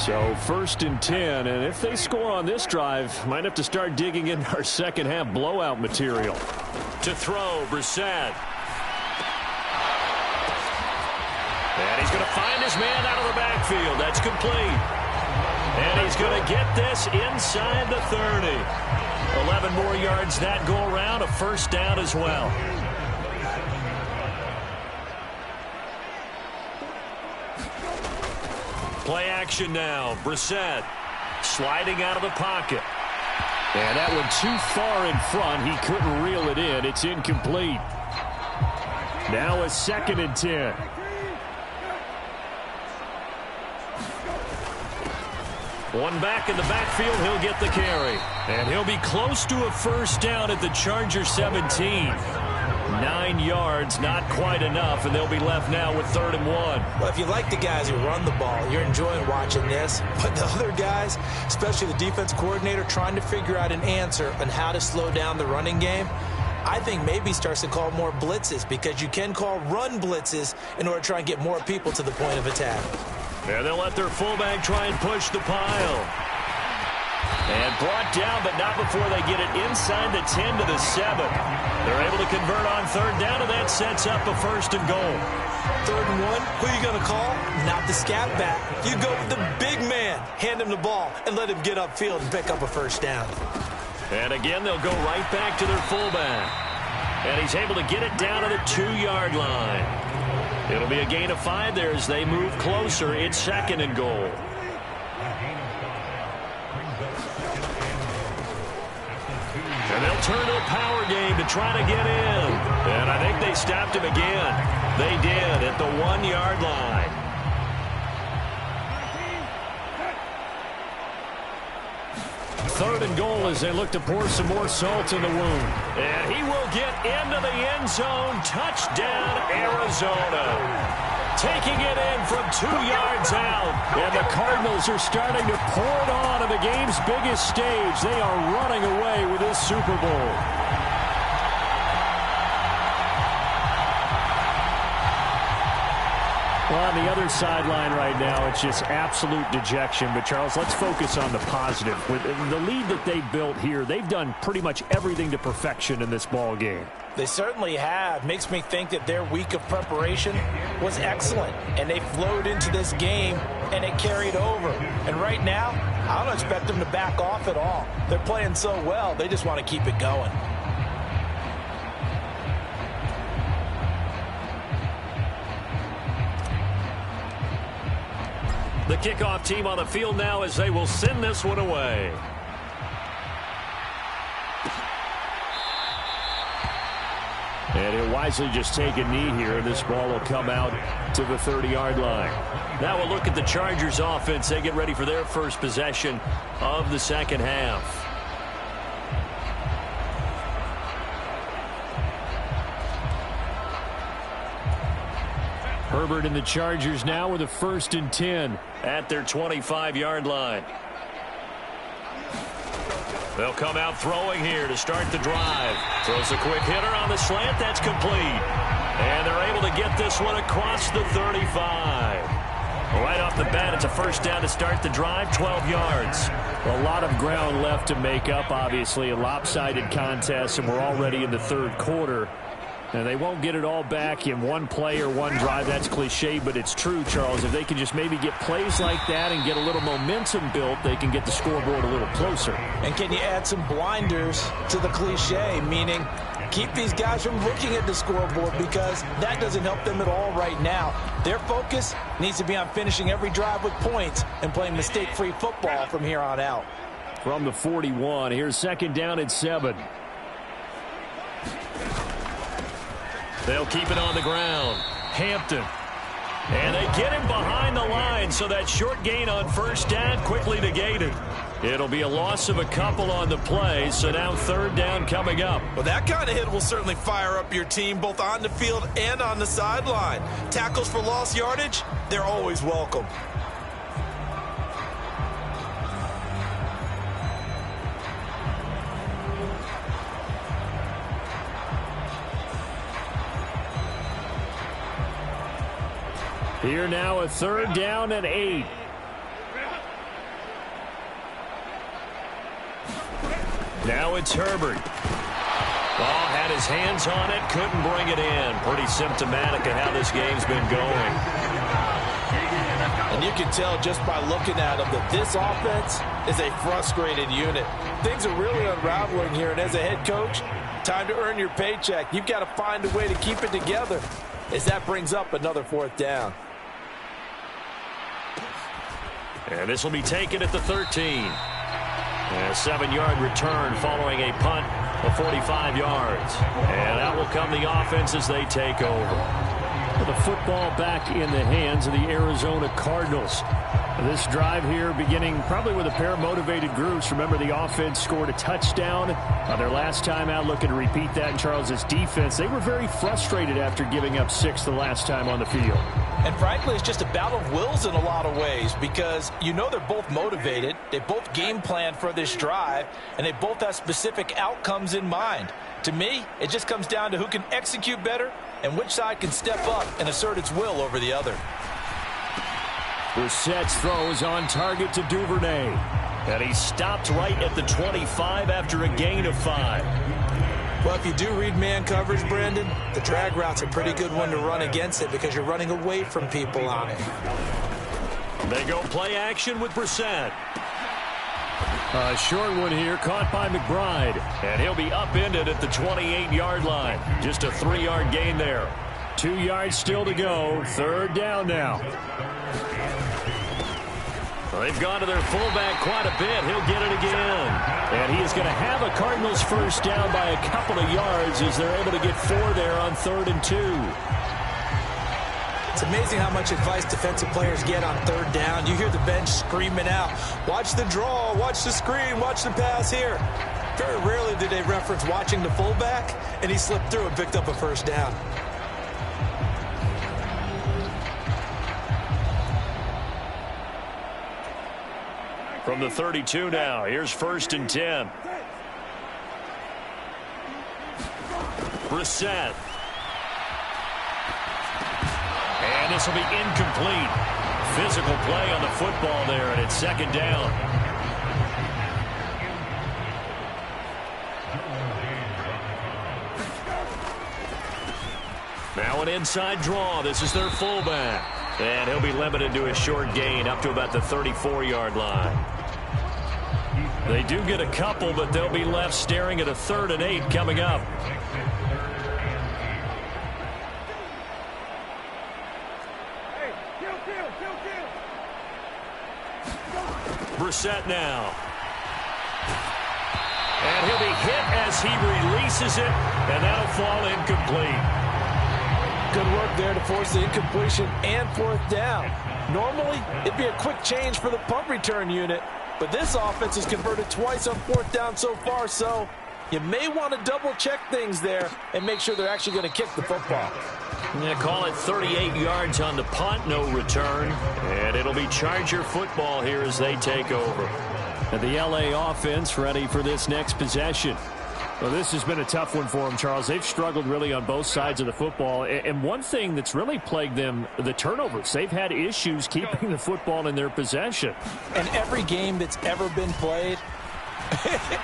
So 1st and 10, and if they score on this drive, might have to start digging in our second half blowout material. To throw, Brissett. And he's going to find his man out of the backfield. That's complete. And he's going to get this inside the 30. 11 more yards that go around, a first down as well. Play action now. Brissett sliding out of the pocket. And that one too far in front. He couldn't reel it in. It's incomplete. Now a 2nd and 10. One back in the backfield, he'll get the carry. And he'll be close to a first down at the Charger 17. 9 yards, not quite enough, and they'll be left now with 3rd and 1. Well, if you like the guys who run the ball, you're enjoying watching this. But the other guys, especially the defense coordinator, trying to figure out an answer on how to slow down the running game, I think maybe starts to call more blitzes, because you can call run blitzes in order to try and get more people to the point of attack. And they'll let their fullback try and push the pile. And brought down, but not before they get it inside the 10 to the 7. They're able to convert on 3rd down, and that sets up a 1st and goal. 3rd and 1, who are you going to call? Not the scat back. You go with the big man. Hand him the ball and let him get upfield and pick up a first down. And again, they'll go right back to their fullback. And he's able to get it down to the 2-yard line. It'll be a gain of 5 there as they move closer. It's 2nd and goal. And they'll turn to a power game to try to get in. And I think they stopped him again. They did at the 1-yard line. Third and goal as they look to pour some more salt in the wound. And he will get into the end zone. Touchdown, Arizona. Taking it in from 2 yards out. And the Cardinals are starting to pour it on the game's biggest stage. They are running away with this Super Bowl. Well, on the other sideline right now, it's just absolute dejection. But, Charles, let's focus on the positive. With the lead that they built here, they've done pretty much everything to perfection in this ball game. They certainly have. Makes me think that their week of preparation was excellent. And they flowed into this game, and it carried over. And right now, I don't expect them to back off at all. They're playing so well, they just want to keep it going. The kickoff team on the field now as they will send this one away. And he'll wisely just take a knee here. This ball will come out to the 30-yard line. Now we'll look at the Chargers offense. They get ready for their first possession of the second half. Herbert and the Chargers now with a 1st and 10 at their 25-yard line. They'll come out throwing here to start the drive. Throws a quick hitter on the slant. That's complete. And they're able to get this one across the 35. Right off the bat, it's a first down to start the drive, 12 yards. A lot of ground left to make up, obviously. A lopsided contest, and we're already in the third quarter. And they won't get it all back in one play or one drive. That's cliche, but it's true, Charles. If they can just maybe get plays like that and get a little momentum built, they can get the scoreboard a little closer. And can you add some blinders to the cliche, meaning keep these guys from looking at the scoreboard, because that doesn't help them at all right now. Their focus needs to be on finishing every drive with points and playing mistake-free football from here on out. From the 41, here's second down and 7. They'll keep it on the ground. Hampton. And they get him behind the line, so that short gain on first down quickly negated. It'll be a loss of a couple on the play, so now third down coming up. Well, that kind of hit will certainly fire up your team, both on the field and on the sideline. Tackles for lost yardage, they're always welcome. Here now, a third down and 8. Now it's Herbert. Ball had his hands on it, couldn't bring it in. Pretty symptomatic of how this game's been going. And you can tell just by looking at them that this offense is a frustrated unit. Things are really unraveling here, and as a head coach, time to earn your paycheck. You've got to find a way to keep it together, as that brings up another fourth down. And this will be taken at the 13. A 7-yard return following a punt of 45 yards. And out will come the offense as they take over. The football back in the hands of the Arizona Cardinals. This drive here beginning probably with a pair of motivated groups. Remember, the offense scored a touchdown on their last time out, looking to repeat that in Charles's defense. They were very frustrated after giving up 6 the last time on the field. And frankly, it's just a battle of wills in a lot of ways, because you know they're both motivated, they both game plan for this drive, and they both have specific outcomes in mind. To me, it just comes down to who can execute better and which side can step up and assert its will over the other. Brissett's throw is on target to Duvernay. And he stopped right at the 25 after a gain of 5. Well, if you do read man coverage, Brandon, the drag route's a pretty good one to run against it, because you're running away from people on it. They go play action with Brissett. A short one here, caught by McBride. And he'll be upended at the 28-yard line. Just a 3-yard gain there. 2 yards still to go. Third down now. They've gone to their fullback quite a bit. He'll get it again. And he is going to have a Cardinals first down by a couple of yards as they're able to get 4 there on 3rd and 2. It's amazing how much advice defensive players get on third down. You hear the bench screaming out, watch the draw, watch the screen, watch the pass here. Very rarely do they reference watching the fullback, and he slipped through and picked up a first down. From the 32 now, here's 1st and 10. Brissett. And this will be incomplete. Physical play on the football there, and it's 2nd down. Now an inside draw. This is their fullback. And he'll be limited to a short gain up to about the 34-yard line. They do get a couple, but they'll be left staring at a 3rd and 8 coming up. Brissett now. And he'll be hit as he releases it, and that'll fall incomplete. Good work there to force the incompletion and 4th down. Normally, it'd be a quick change for the punt return unit, but this offense has converted twice on 4th down so far, so you may want to double-check things there and make sure they're actually going to kick the football. Yeah, call it 38 yards on the punt, no return. And it'll be Charger football here as they take over. And the LA offense ready for this next possession. Well, this has been a tough one for them, Charles. They've struggled really on both sides of the football. And one thing that's really plagued them, the turnovers. They've had issues keeping the football in their possession. And every game that's ever been played,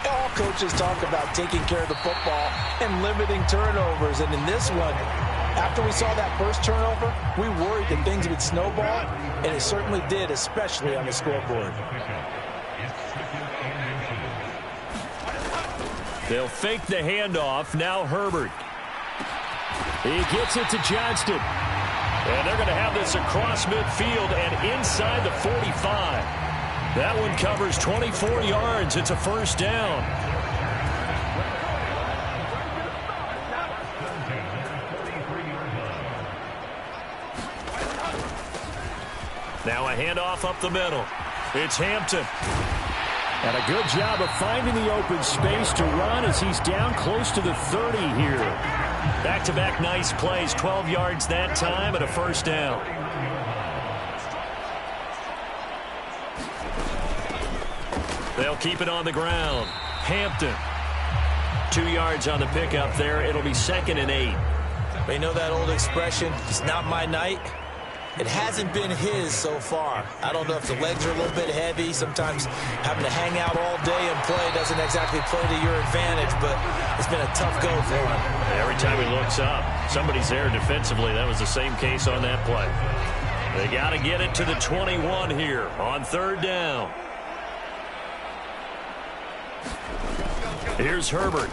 all coaches talk about taking care of the football and limiting turnovers. And in this one, after we saw that first turnover, we worried that things would snowball, and it certainly did, especially on the scoreboard. They'll fake the handoff. Now Herbert. He gets it to Johnston. And they're going to have this across midfield and inside the 45. That one covers 24 yards. It's a first down. Now a handoff up the middle. It's Hampton. And a good job of finding the open space to run as he's down close to the 30 here. Back-to-back nice plays, 12 yards that time and a first down. They'll keep it on the ground. Hampton. 2 yards on the pickup there. It'll be 2nd and 8. But you know that old expression, it's not my night? It hasn't been his so far. I don't know if the legs are a little bit heavy. Sometimes having to hang out all day and play doesn't exactly play to your advantage, but it's been a tough go for him. Every time he looks up, somebody's there defensively. That was the same case on that play. They got to get it to the 21 here on 3rd down. Here's Herbert.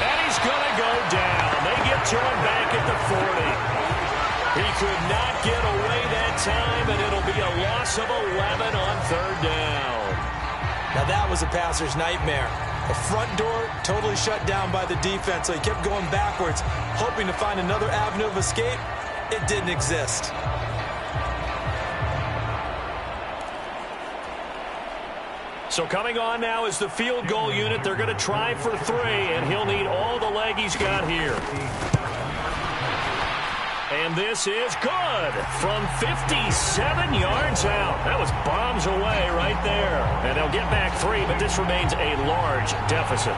And he's going to go down. They get to him back at the 40. He could not get away that time, and it'll be a loss of 11 on 3rd down. Now that was a passer's nightmare. The front door totally shut down by the defense, so he kept going backwards, hoping to find another avenue of escape. It didn't exist. So coming on now is the field goal unit. They're going to try for 3, and he'll need all the leg he's got here. And this is good from 57 yards out. That was bombs away right there. And they'll get back 3, but this remains a large deficit.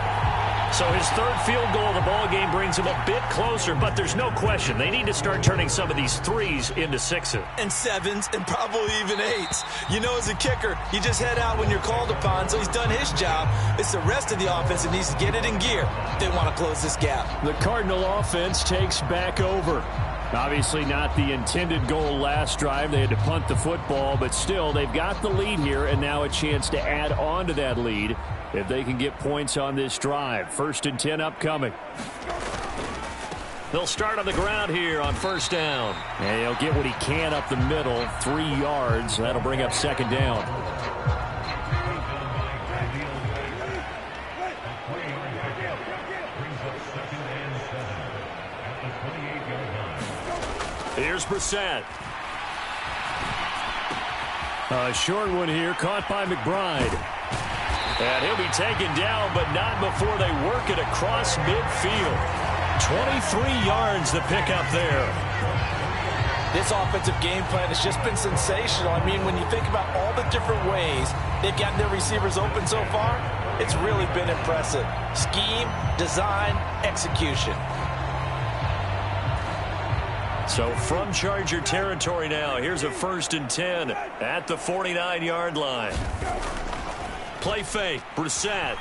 So his 3rd field goal of the ball game brings him a bit closer, but there's no question they need to start turning some of these 3s into 6s. And 7s and probably even 8s. You know, as a kicker, you just head out when you're called upon, so he's done his job. It's the rest of the offense that needs to get it in gear if they want to close this gap. The Cardinal offense takes back over. Obviously not the intended goal last drive. They had to punt the football, but still they've got the lead here and now a chance to add on to that lead if they can get points on this drive. 1st and 10 upcoming. They'll start on the ground here on 1st down. And he'll get what he can up the middle, 3 yards. That'll bring up 2nd down. Here's Brissett. A short one here, caught by McBride. And he'll be taken down, but not before they work it across midfield. 23 yards the pickup there. This offensive game plan has just been sensational. I mean, when you think about all the different ways they've gotten their receivers open so far, it's really been impressive. Scheme, design, execution. So from Charger territory now, here's a 1st and 10 at the 49-yard line. Play fake, Brissett.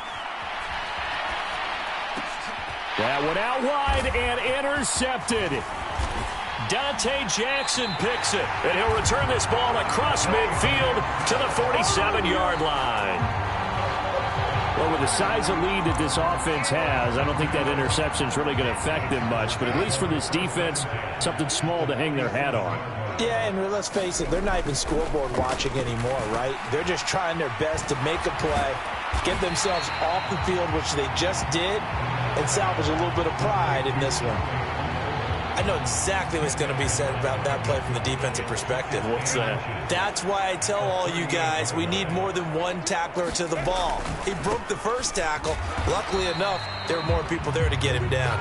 That one out wide and intercepted. Dante Jackson picks it, and he'll return this ball across midfield to the 47-yard line. Well, with the size of lead that this offense has, I don't think that interception is really going to affect them much. But at least for this defense, something small to hang their hat on. Yeah, and let's face it, they're not even scoreboard watching anymore, right? They're just trying their best to make a play, get themselves off the field, which they just did, and salvage a little bit of pride in this one. I know exactly what's going to be said about that play from the defensive perspective. What's that? That's why I tell all you guys we need more than one tackler to the ball. He broke the first tackle. Luckily enough, there were more people there to get him down.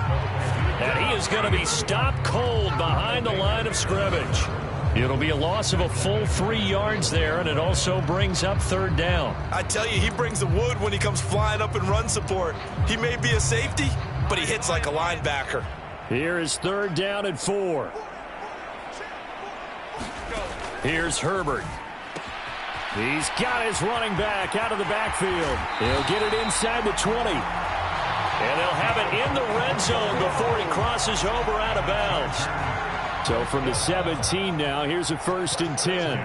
And he is going to be stopped cold behind the line of scrimmage. It'll be a loss of a full 3 yards there, and it also brings up third down. I tell you, he brings the wood when he comes flying up in run support. He may be a safety, but he hits like a linebacker. Here is third down and 4. Here's Herbert. He's got his running back out of the backfield. He'll get it inside the 20. And they'll have it in the red zone before he crosses over out of bounds. So from the 17 now, here's a 1st and 10.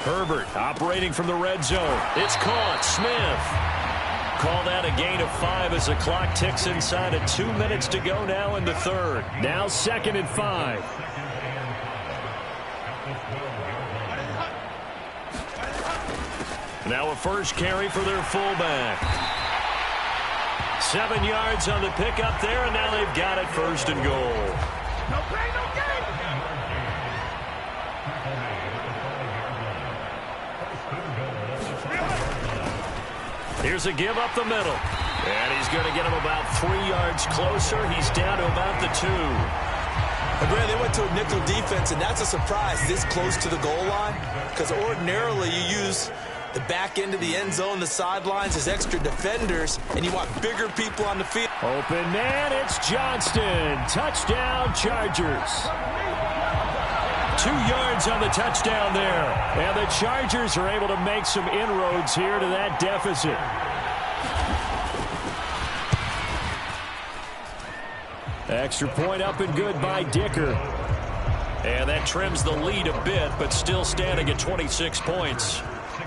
Herbert operating from the red zone. It's caught. Smith. Call that a gain of 5 as the clock ticks inside of 2 minutes to go now in the third. Now 2nd and 5. Now a first carry for their fullback. 7 yards on the pickup there, and now they've got it 1st and goal. No play, no game. Here's a give up the middle. And he's going to get him about 3 yards closer. He's down to about the 2. Grant, they went to a nickel defense, and that's a surprise this close to the goal line, because ordinarily you use the back end of the end zone, the sidelines as extra defenders, and you want bigger people on the field. Open man, it's Johnston. Touchdown, Chargers. 2 yards on the touchdown there. And the Chargers are able to make some inroads here to that deficit. Extra point up and good by Dicker. And that trims the lead a bit, but still standing at 26 points.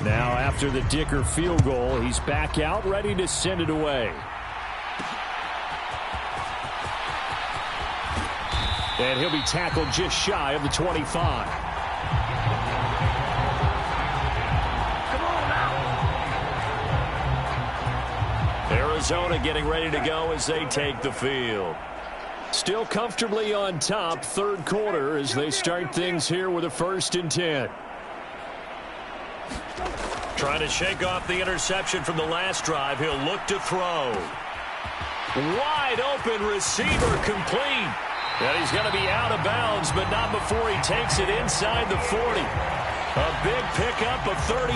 Now after the Dicker field goal, he's back out, ready to send it away. And he'll be tackled just shy of the 25. Come on now. Arizona getting ready to go as they take the field. Still comfortably on top, third quarter as they start things here with a 1st and 10. Trying to shake off the interception from the last drive. He'll look to throw. Wide open receiver complete. And he's going to be out of bounds, but not before he takes it inside the 40. A big pickup of 38.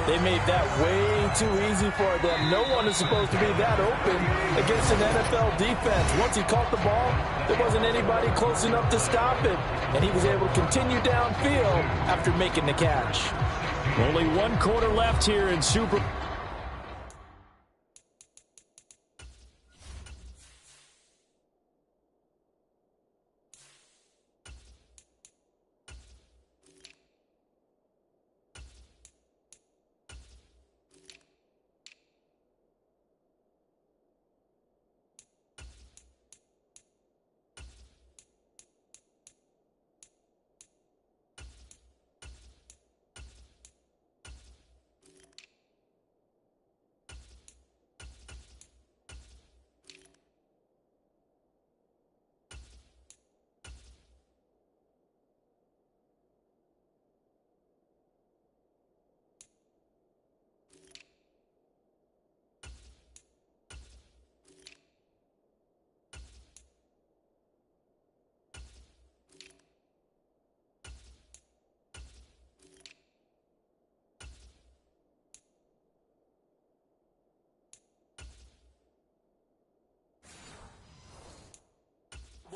They made that way too easy for them. No one is supposed to be that open against an NFL defense. Once he caught the ball, there wasn't anybody close enough to stop it. And he was able to continue downfield after making the catch. Only 1 quarter left here in Super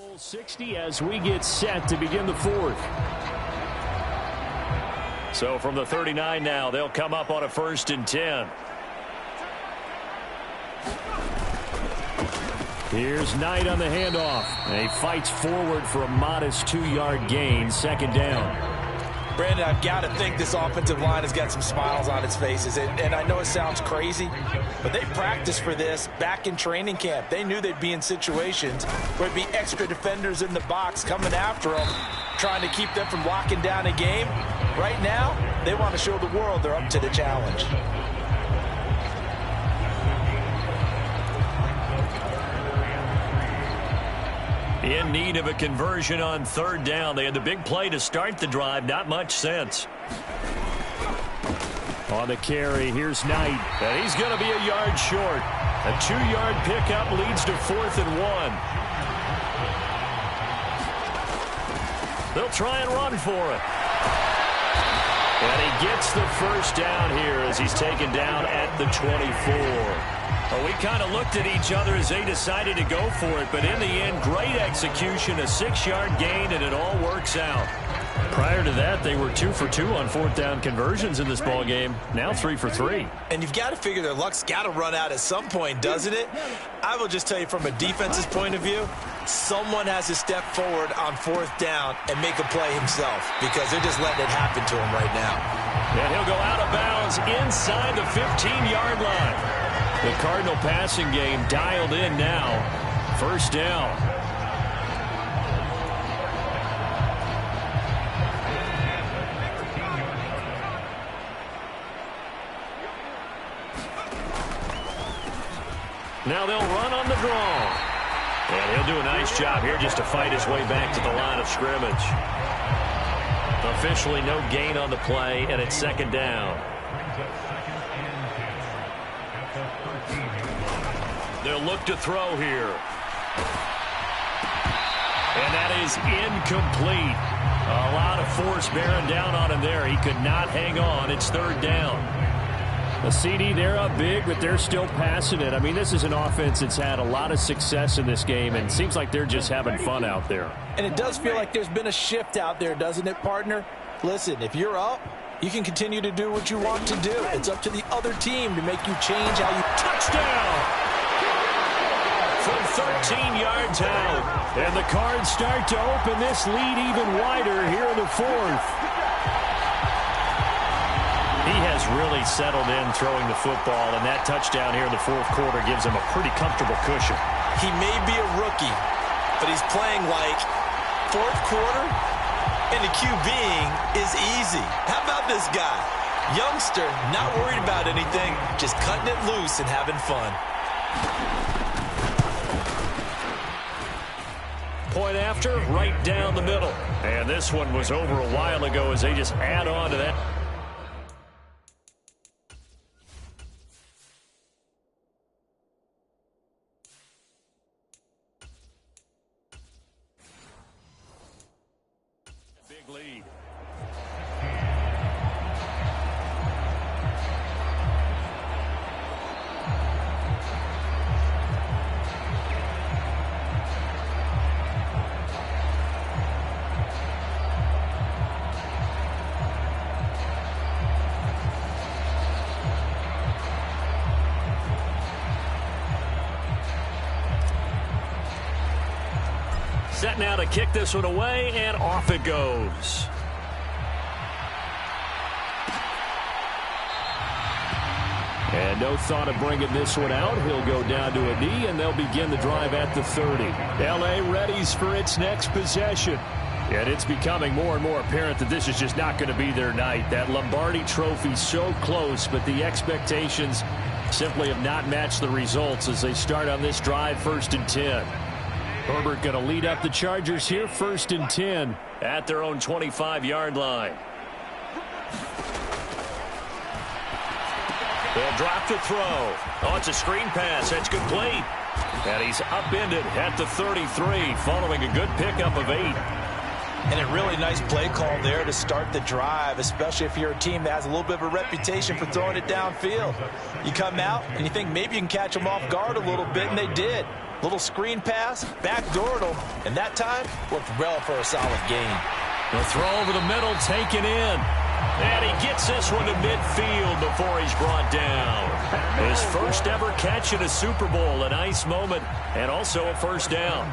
Bowl 60 as we get set to begin the fourth. So from the 39 now, they'll come up on a 1st and 10. Here's Knight on the handoff. And he fights forward for a modest 2-yard gain, 2nd down. Brandon, I've got to think this offensive line has got some smiles on its faces. And I know it sounds crazy, but they practiced for this back in training camp. They knew they'd be in situations where it'd be extra defenders in the box coming after them, trying to keep them from locking down a game. Right now, they want to show the world they're up to the challenge. In need of a conversion on 3rd down. They had the big play to start the drive. Not much sense. On the carry, here's Knight. And he's going to be a yard short. A 2-yard pickup leads to 4th and 1. They'll try and run for it. And he gets the first down here as he's taken down at the 24. Well, we kind of looked at each other as they decided to go for it, but in the end, great execution, a 6-yard gain, and it all works out. Prior to that, they were 2 for 2 on fourth down conversions in this ball game. Now 3 for 3. And you've got to figure their luck's got to run out at some point, doesn't it? I will just tell you from a defense's point of view, someone has to step forward on fourth down and make a play himself because they're just letting it happen to him right now. And he'll go out of bounds inside the 15-yard line. The Cardinal passing game dialed in now. First down. Now they'll run on the draw. And he'll do a nice job here just to fight his way back to the line of scrimmage. Officially no gain on the play, and it's second down. They'll look to throw here. And that is incomplete. A lot of force bearing down on him there. He could not hang on. It's third down. The CD, they're up big, but they're still passing it. I mean, this is an offense that's had a lot of success in this game, and it seems like they're just having fun out there. And it does feel like there's been a shift out there, doesn't it, partner? Listen, if you're up, you can continue to do what you want to do. It's up to the other team to make you change how you... Touchdown! From 13 yards out. And the Cards start to open this lead even wider here in the fourth. He has really settled in throwing the football, and that touchdown here in the fourth quarter gives him a pretty comfortable cushion. He may be a rookie, but he's playing like fourth quarter, and the QBing is easy. How about this guy? Youngster, not worried about anything, just cutting it loose and having fun. Point after, right down the middle. And this one was over a while ago as they just add on to that. Big lead. Set now to kick this one away, and off it goes. And no thought of bringing this one out. He'll go down to a knee, and they'll begin the drive at the 30. L.A. readies for its next possession. And it's becoming more and more apparent that this is just not going to be their night. That Lombardi trophy so close, but the expectations simply have not matched the results as they start on this drive, 1st and 10. Herbert going to lead up the Chargers here, 1st and 10 at their own 25-yard line. They'll drop to throw. Oh, it's a screen pass. That's complete. And he's upended at the 33 following a good pickup of 8. And a really nice play call there to start the drive, especially if you're a team that has a little bit of a reputation for throwing it downfield. You come out and you think maybe you can catch them off guard a little bit, and they did. Little screen pass, backdoored them, and that time worked well for a solid gain. The throw over the middle, taken in. And he gets this one to midfield before he's brought down. His first ever catch in a Super Bowl, a nice moment, and also a first down.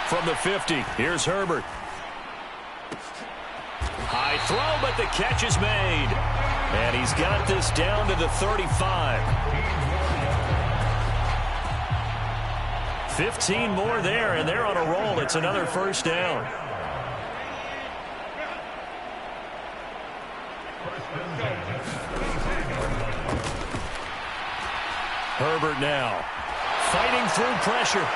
From the 50, here's Herbert. High throw, but the catch is made. And he's got this down to the 35. 15 more there, and they're on a roll. It's another first down. Herbert now fighting through pressure.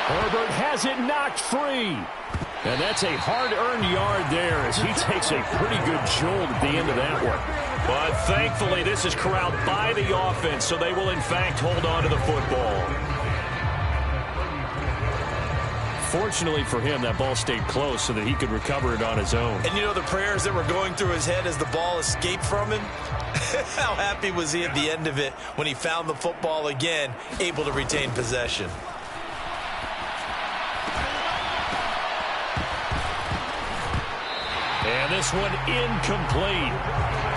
Herbert has it knocked free. And that's a hard-earned yard there as he takes a pretty good jolt at the end of that one. But thankfully, this is corralled by the offense, so they will, in fact, hold on to the football. Fortunately for him, that ball stayed close so that he could recover it on his own. And you know the prayers that were going through his head as the ball escaped from him? How happy was he at the end of it when he found the football again, able to retain possession? And this one incomplete.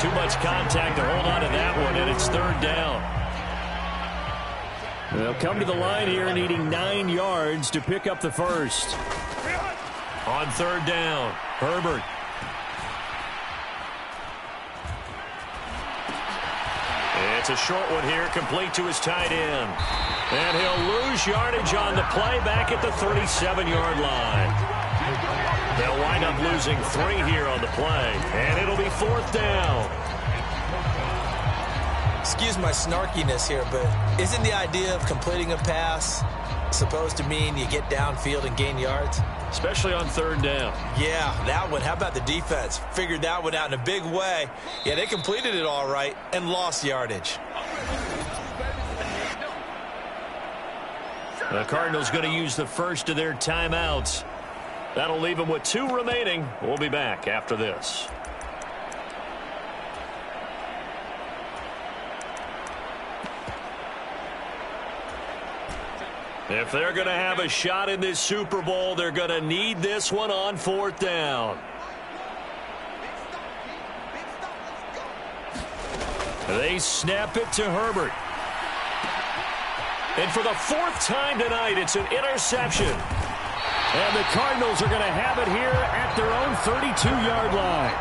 Too much contact to hold on to that one, and it's third down. They'll come to the line here needing 9 yards to pick up the first. On third down, Herbert. It's a short one here, complete to his tight end. And he'll lose yardage on the play back at the 37-yard line. They'll wind up losing 3 here on the play, and it'll be fourth down. Excuse my snarkiness here, but isn't the idea of completing a pass supposed to mean you get downfield and gain yards? Especially on third down. Yeah, that one. How about the defense? Figured that one out in a big way. Yeah, they completed it all right and lost yardage. The Cardinals going to use the first of their timeouts. That'll leave them with 2 remaining. We'll be back after this. If they're going to have a shot in this Super Bowl, they're going to need this one on fourth down. They snap it to Herbert. And for the 4th time tonight, it's an interception. And the Cardinals are going to have it here at their own 32-yard line.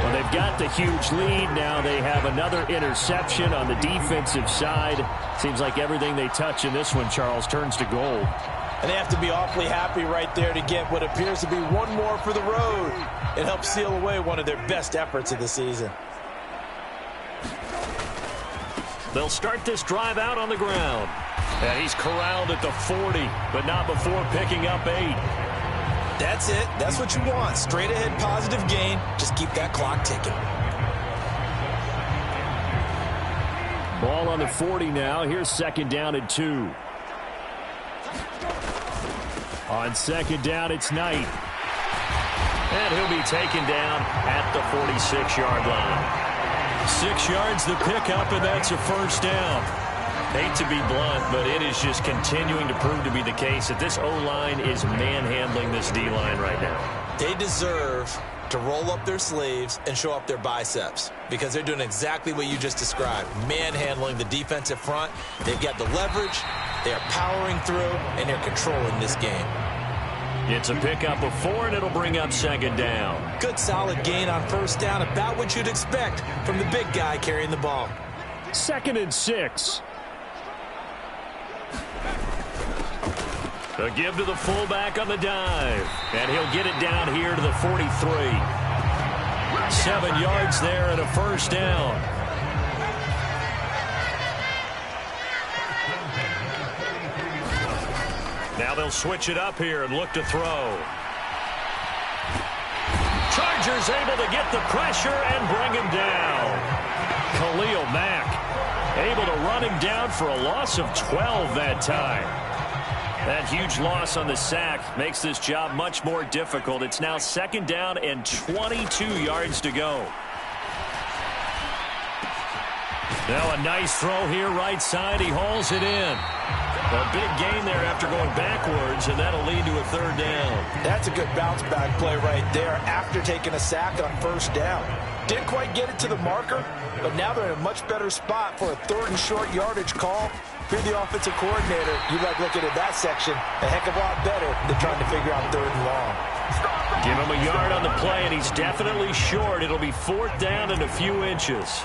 Well, they've got the huge lead. Now they have another interception on the defensive side. Seems like everything they touch in this one, Charles, turns to gold. And they have to be awfully happy right there to get what appears to be one more for the road. It helps seal away one of their best efforts of the season. They'll start this drive out on the ground. And he's corralled at the 40, but not before picking up 8. That's it. That's what you want. Straight ahead positive gain. Just keep that clock ticking. Ball on the 40 now. Here's second down and 2. On second down, it's Knight. And he'll be taken down at the 46-yard line. 6 yards the pickup, and that's a first down. Hate to be blunt, but it is just continuing to prove to be the case that this O-line is manhandling this D-line right now. They deserve to roll up their sleeves and show up their biceps because they're doing exactly what you just described, manhandling the defensive front. They've got the leverage, they're powering through, and they're controlling this game. It's a pickup of 4, and it'll bring up second down. Good solid gain on first down, about what you'd expect from the big guy carrying the ball. 2nd and 6. A give to the fullback on the dive. And he'll get it down here to the 43. 7 yards there and a first down. Now they'll switch it up here and look to throw. Chargers able to get the pressure and bring him down. Khalil Mack able to run him down for a loss of 12 that time. That huge loss on the sack makes this job much more difficult. It's now second down and 22 yards to go. Now a nice throw here right side. He hauls it in. A big gain there after going backwards, and that'll lead to a third down. That's a good bounce-back play right there after taking a sack on first down. Didn't quite get it to the marker, but now they're in a much better spot for a 3rd and short yardage call. If you're the offensive coordinator, you like looking at that section a heck of a lot better than trying to figure out 3rd and long. Give him a yard on the play, and he's definitely short. It'll be 4th down and a few inches.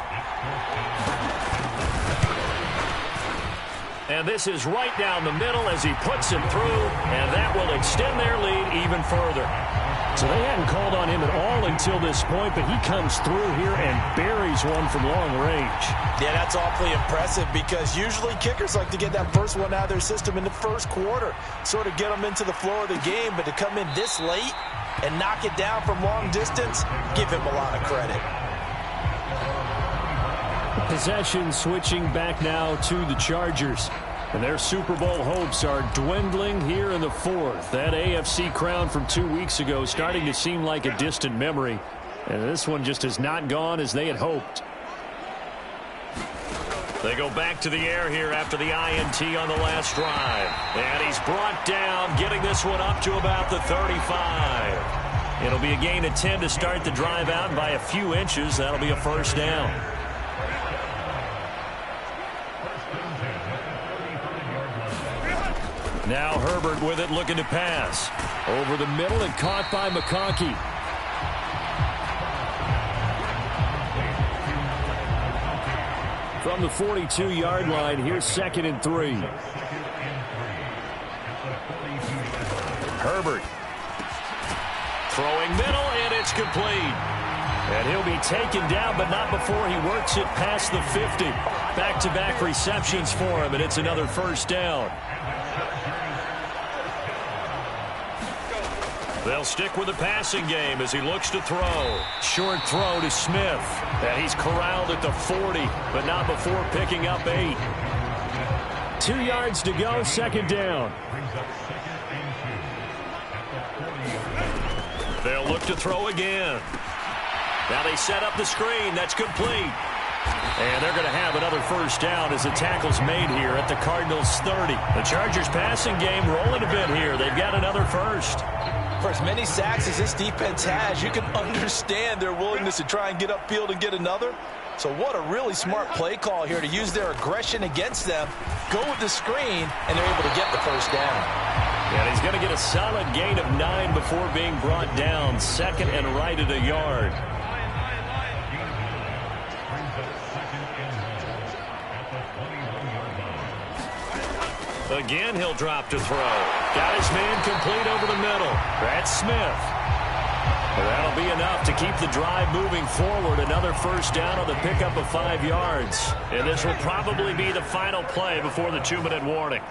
And this is right down the middle as he puts him through, and that will extend their lead even further. So they hadn't called on him at all until this point, but he comes through here and buries one from long range. Yeah, that's awfully impressive because usually kickers like to get that first one out of their system in the first quarter, sort of get them into the flow of the game, but to come in this late and knock it down from long distance, give him a lot of credit. Possession switching back now to the Chargers. And their Super Bowl hopes are dwindling here in the fourth. That AFC crown from 2 weeks ago starting to seem like a distant memory. And this one just has not gone as they had hoped. They go back to the air here after the INT on the last drive. And he's brought down, getting this one up to about the 35. It'll be a gain of 10 to start the drive out by a few inches. That'll be a first down. Now Herbert with it, looking to pass. Over the middle and caught by McConkey. From the 42-yard line, here's 2nd and 3. Herbert. Throwing middle, and it's complete. And he'll be taken down, but not before he works it past the 50. Back-to-back receptions for him, and it's another first down. They'll stick with the passing game as he looks to throw. Short throw to Smith. And he's corralled at the 40, but not before picking up 8. 2 yards to go, 2nd down. They'll look to throw again. Now they set up the screen. That's complete. And they're going to have another first down as the tackle's made here at the Cardinals' 30. The Chargers' passing game rolling a bit here. They've got another first. For as many sacks as this defense has, you can understand their willingness to try and get upfield and get another. So what a really smart play call here to use their aggression against them, go with the screen, and they're able to get the first down. And he's going to get a solid gain of 9 before being brought down. 2nd and right at a yard. Again, he'll drop to throw. Got his man complete over the middle. That's Smith. That'll be enough to keep the drive moving forward. Another first down on the pickup of 5 yards. And this will probably be the final play before the 2-minute warning.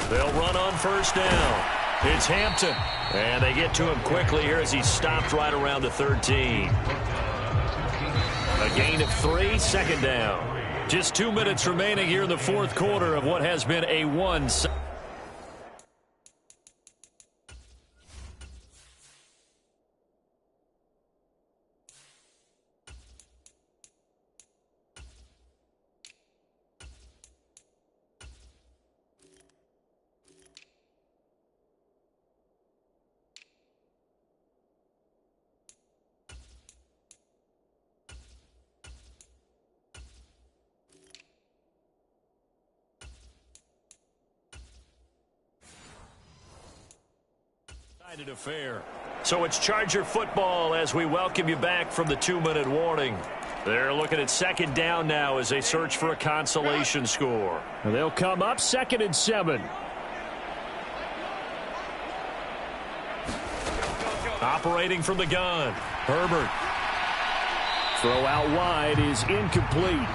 They'll run on first down. It's Hampton. And they get to him quickly here as he's stopped right around the 13. A gain of 3, 2nd down. Just 2 minutes remaining here in the fourth quarter of what has been a one. Affair. So it's Charger football as we welcome you back from the 2-minute warning. They're looking at 2nd down now as they search for a consolation score. They'll come up 2nd and 7. Operating from the gun. Herbert. Throw out wide is incomplete.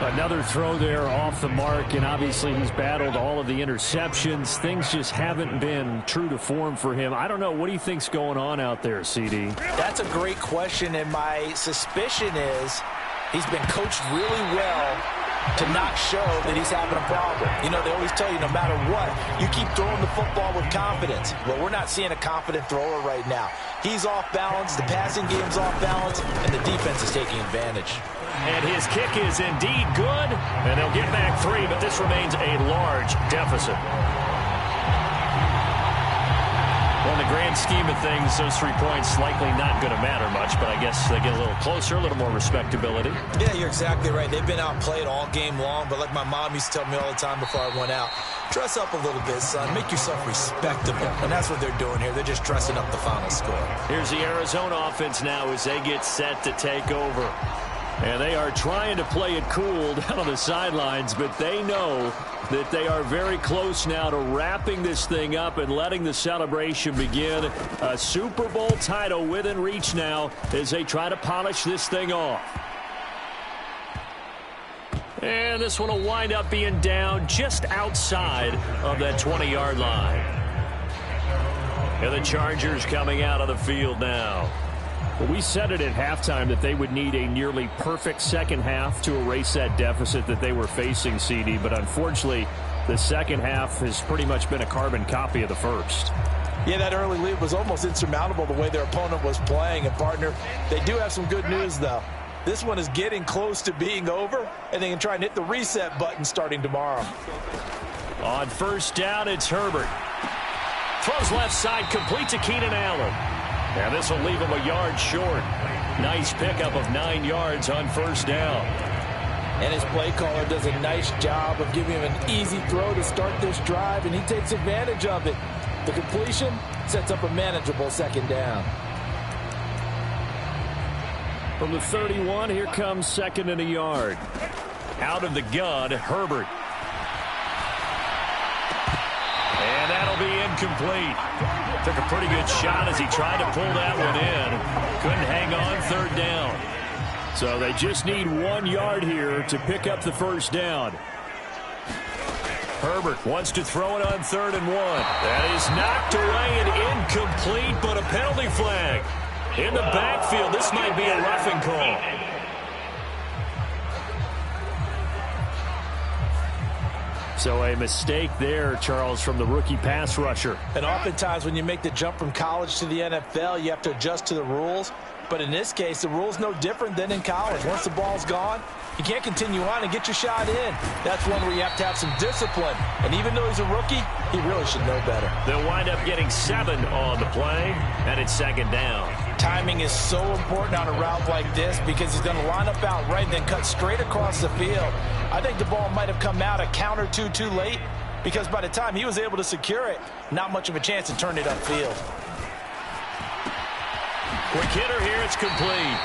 Another throw there off the mark, and obviously he's battled all of the interceptions. Things just haven't been true to form for him. I don't know. What do you think's going on out there, CD? That's a great question, and my suspicion is he's been coached really well to not show that he's having a problem. You know, they always tell you no matter what, you keep throwing the football with confidence. Well, we're not seeing a confident thrower right now. He's off balance, the passing game's off balance, and the defense is taking advantage. And his kick is indeed good, and they'll get back 3, but this remains a large deficit. Well, in the grand scheme of things, those 3 points likely not going to matter much, but I guess they get a little closer, a little more respectability. Yeah, you're exactly right. They've been outplayed all game long, but like my mom used to tell me all the time before I went out, dress up a little bit, son. Make yourself respectable. And that's what they're doing here. They're just dressing up the final score. Here's the Arizona offense now as they get set to take over. And they are trying to play it cool down on the sidelines, but they know that they are very close now to wrapping this thing up and letting the celebration begin. A Super Bowl title within reach now as they try to polish this thing off. And this one will wind up being down just outside of that 20-yard line. And the Chargers coming out of the field now. Well, we said it at halftime that they would need a nearly perfect second half to erase that deficit that they were facing, CD. But unfortunately, the second half has pretty much been a carbon copy of the first. Yeah, that early lead was almost insurmountable the way their opponent was playing. And, partner, they do have some good news, though. This one is getting close to being over, and they can try and hit the reset button starting tomorrow. On first down, it's Herbert. Throws left side, complete to Keenan Allen. And this will leave him a yard short. Nice pickup of 9 yards on first down. And his play caller does a nice job of giving him an easy throw to start this drive, and he takes advantage of it. The completion sets up a manageable second down. From the 31, here comes second and a yard. Out of the gun, Herbert. And that'll be incomplete. Took a pretty good shot as he tried to pull that one in. Couldn't hang on third down. So they just need 1 yard here to pick up the first down. Herbert wants to throw it on 3rd and 1. That is knocked away and incomplete, but a penalty flag. In the backfield, this might be a roughing call. So a mistake there, Charles, from the rookie pass rusher. And oftentimes when you make the jump from college to the NFL, you have to adjust to the rules. But in this case, the rule's no different than in college. Once the ball's gone, you can't continue on and get your shot in. That's one where you have to have some discipline. And even though he's a rookie, he really should know better. They'll wind up getting 7 on the play, and it's second down. Timing is so important on a route like this because he's going to line up out right and then cut straight across the field. I think the ball might have come out a count or two too late because by the time he was able to secure it, not much of a chance to turn it upfield. Quick hitter here, it's complete.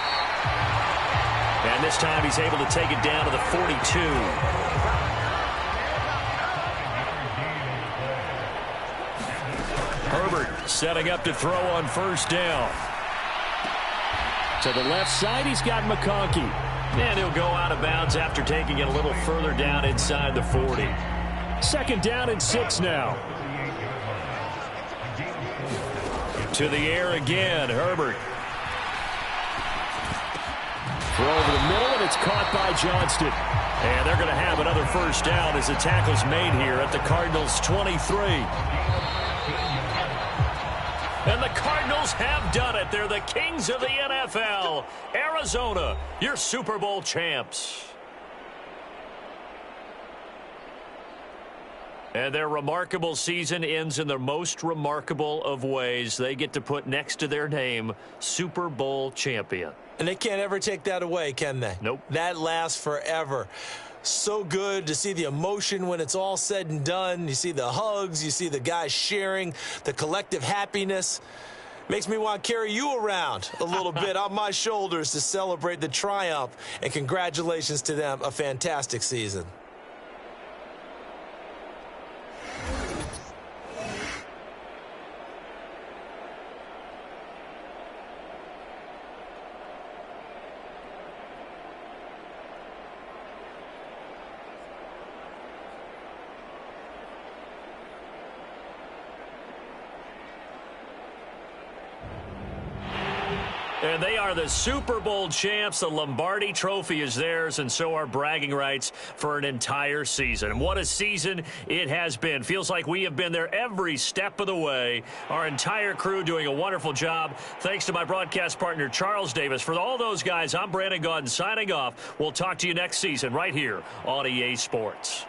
And this time he's able to take it down to the 42. Herbert setting up to throw on first down. To the left side, he's got McConkey. And he'll go out of bounds after taking it a little further down inside the 40. Second down and 6 now. To the air again, Herbert. Throw over the middle, and it's caught by Johnston. And they're going to have another first down as the tackle's made here at the Cardinals' 23. And the Cardinals have done it. They're the kings of the NFL. Arizona, your Super Bowl champs. And their remarkable season ends in the most remarkable of ways. They get to put next to their name, Super Bowl champion. And they can't ever take that away, can they? Nope. That lasts forever. So good to see the emotion when it's all said and done. You see the hugs. You see the guys sharing, the collective happiness. Makes me want to carry you around a little bit on my shoulders to celebrate the triumph. And congratulations to them. A fantastic season. And they are the Super Bowl champs. The Lombardi Trophy is theirs, and so are bragging rights for an entire season. And what a season it has been. Feels like we have been there every step of the way. Our entire crew doing a wonderful job. Thanks to my broadcast partner, Charles Davis. For all those guys, I'm Brandon Gaudin signing off. We'll talk to you next season right here on EA Sports.